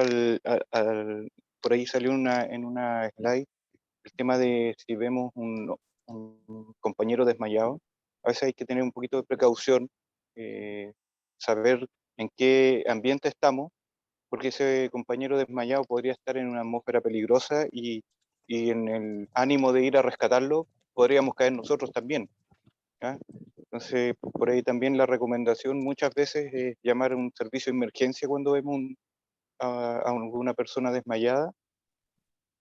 por ahí salió en una slide, el tema de si vemos un compañero desmayado. A veces hay que tener un poquito de precaución, saber en qué ambiente estamos, porque ese compañero desmayado podría estar en una atmósfera peligrosa, y en el ánimo de ir a rescatarlo podríamos caer nosotros también, ¿ya? Entonces, por ahí también la recomendación muchas veces es llamar a un servicio de emergencia cuando vemos a alguna persona desmayada,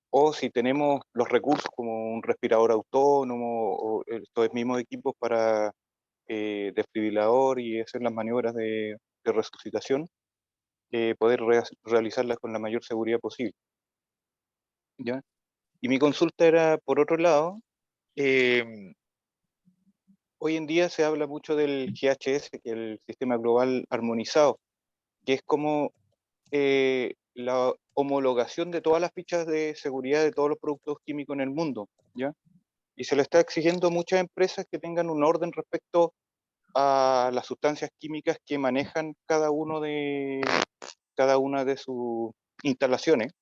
o si tenemos los recursos como un respirador autónomo o estos mismos equipos para desfibrilador y hacer las maniobras de resucitación, poder realizarlas con la mayor seguridad posible, ¿ya? Y mi consulta era, por otro lado, eh, hoy en día se habla mucho del GHS, que es el Sistema Global Armonizado, que es como la homologación de todas las fichas de seguridad de todos los productos químicos en el mundo, ¿ya? Y se le está exigiendo a muchas empresas que tengan un orden respecto a las sustancias químicas que manejan cada una de sus instalaciones.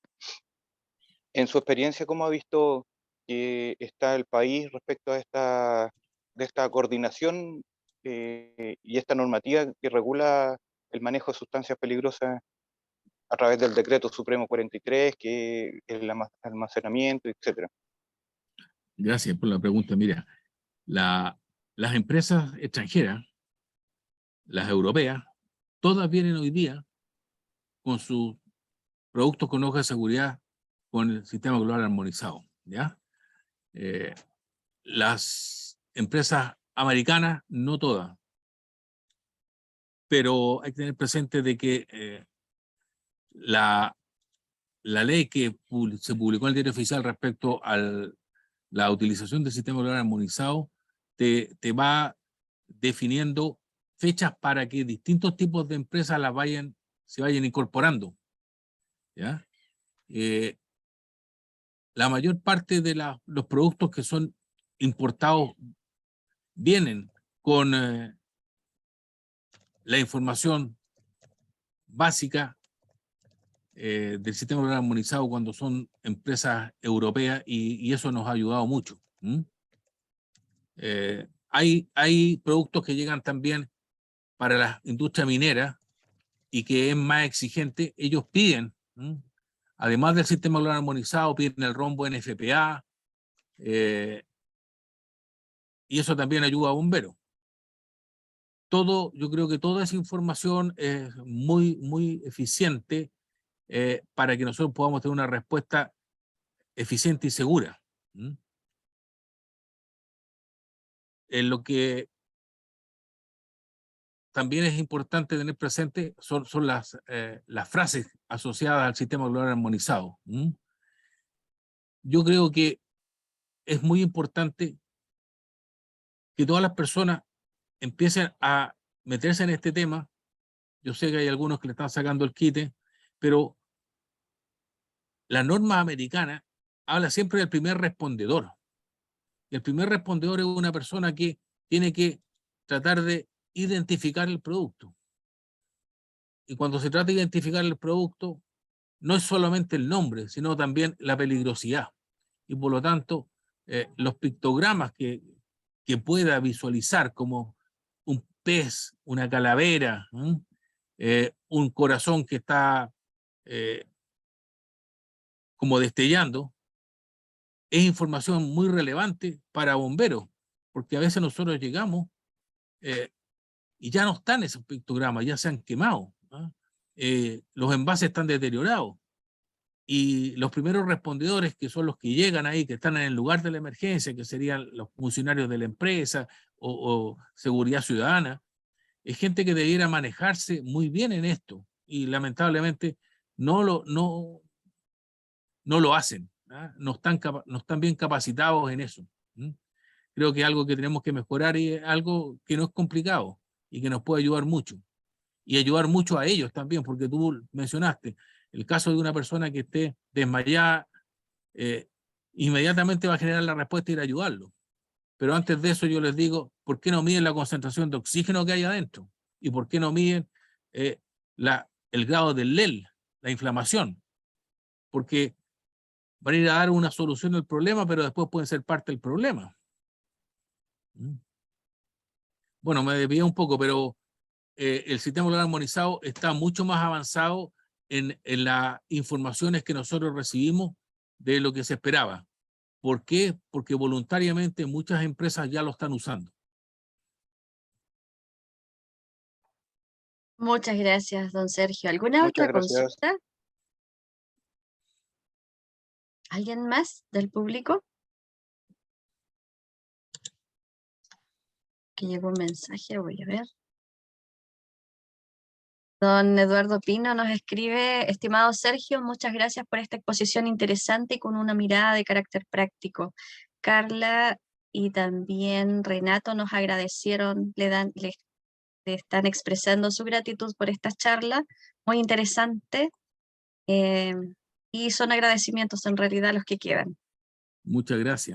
En su experiencia, ¿cómo ha visto que está el país respecto a esta coordinación y esta normativa que regula el manejo de sustancias peligrosas a través del Decreto Supremo 43, que es el almacenamiento, etcétera? Gracias por la pregunta. Mira, las empresas extranjeras, las europeas, todas vienen hoy día con sus productos con hoja de seguridad con el sistema global armonizado, ¿ya? Las empresas americanas, no todas, pero hay que tener presente de que la ley que se publicó en el Diario Oficial respecto a la utilización del sistema global armonizado te va definiendo fechas para que distintos tipos de empresas se vayan incorporando, ¿ya? La mayor parte de los productos que son importados vienen con la información básica del sistema global armonizado cuando son empresas europeas y eso nos ha ayudado mucho. Hay productos que llegan también para la industria minera y que es más exigente. Ellos piden, además del sistema global armonizado, piden el rombo NFPA, y eso también ayuda a bomberos. Yo creo que toda esa información es muy eficiente para que nosotros podamos tener una respuesta eficiente y segura. Lo que también es importante tener presente son las frases asociadas al sistema global armonizado. Yo creo que es muy importante que todas las personas empiecen a meterse en este tema. Yo sé que hay algunos que le están sacando el quite, pero la norma americana habla siempre del primer respondedor. Y el primer respondedor es una persona que tiene que tratar de identificar el producto. Y cuando se trata de identificar el producto, no es solamente el nombre, sino también la peligrosidad. Y por lo tanto, los pictogramas que pueda visualizar como un pez, una calavera, un corazón que está como destellando, es información muy relevante para bomberos, porque a veces nosotros llegamos y ya no están esos pictogramas, ya se han quemado, los envases están deteriorados, y los primeros respondedores, que son los que llegan ahí, que están en el lugar de la emergencia, que serían los funcionarios de la empresa o seguridad ciudadana, es gente que debiera manejarse muy bien en esto, y lamentablemente no lo hacen, no están bien capacitados en eso. Creo que es algo que tenemos que mejorar y es algo que no es complicado y que nos puede ayudar mucho. Y ayudar mucho a ellos también, porque tú mencionaste el caso de una persona que esté desmayada, inmediatamente va a generar la respuesta e ir a ayudarlo. Pero antes de eso yo les digo, ¿por qué no miden la concentración de oxígeno que hay adentro? ¿Y por qué no miden el grado del LEL, la inflamación? Porque van a ir a dar una solución al problema, pero después pueden ser parte del problema. Bueno, me desvié un poco, pero el sistema global armonizado está mucho más avanzado en las informaciones que nosotros recibimos de lo que se esperaba. ¿Por qué? Porque voluntariamente muchas empresas ya lo están usando. Muchas gracias, don Sergio. ¿Alguna Muchas otra gracias. consulta? ¿Alguien más del público? Que llegó un mensaje, voy a ver. Don Eduardo Pino nos escribe: estimado Sergio, muchas gracias por esta exposición interesante y con una mirada de carácter práctico. Carla y también Renato nos agradecieron, le están expresando su gratitud por esta charla, muy interesante, y son agradecimientos en realidad los que quedan. Muchas gracias.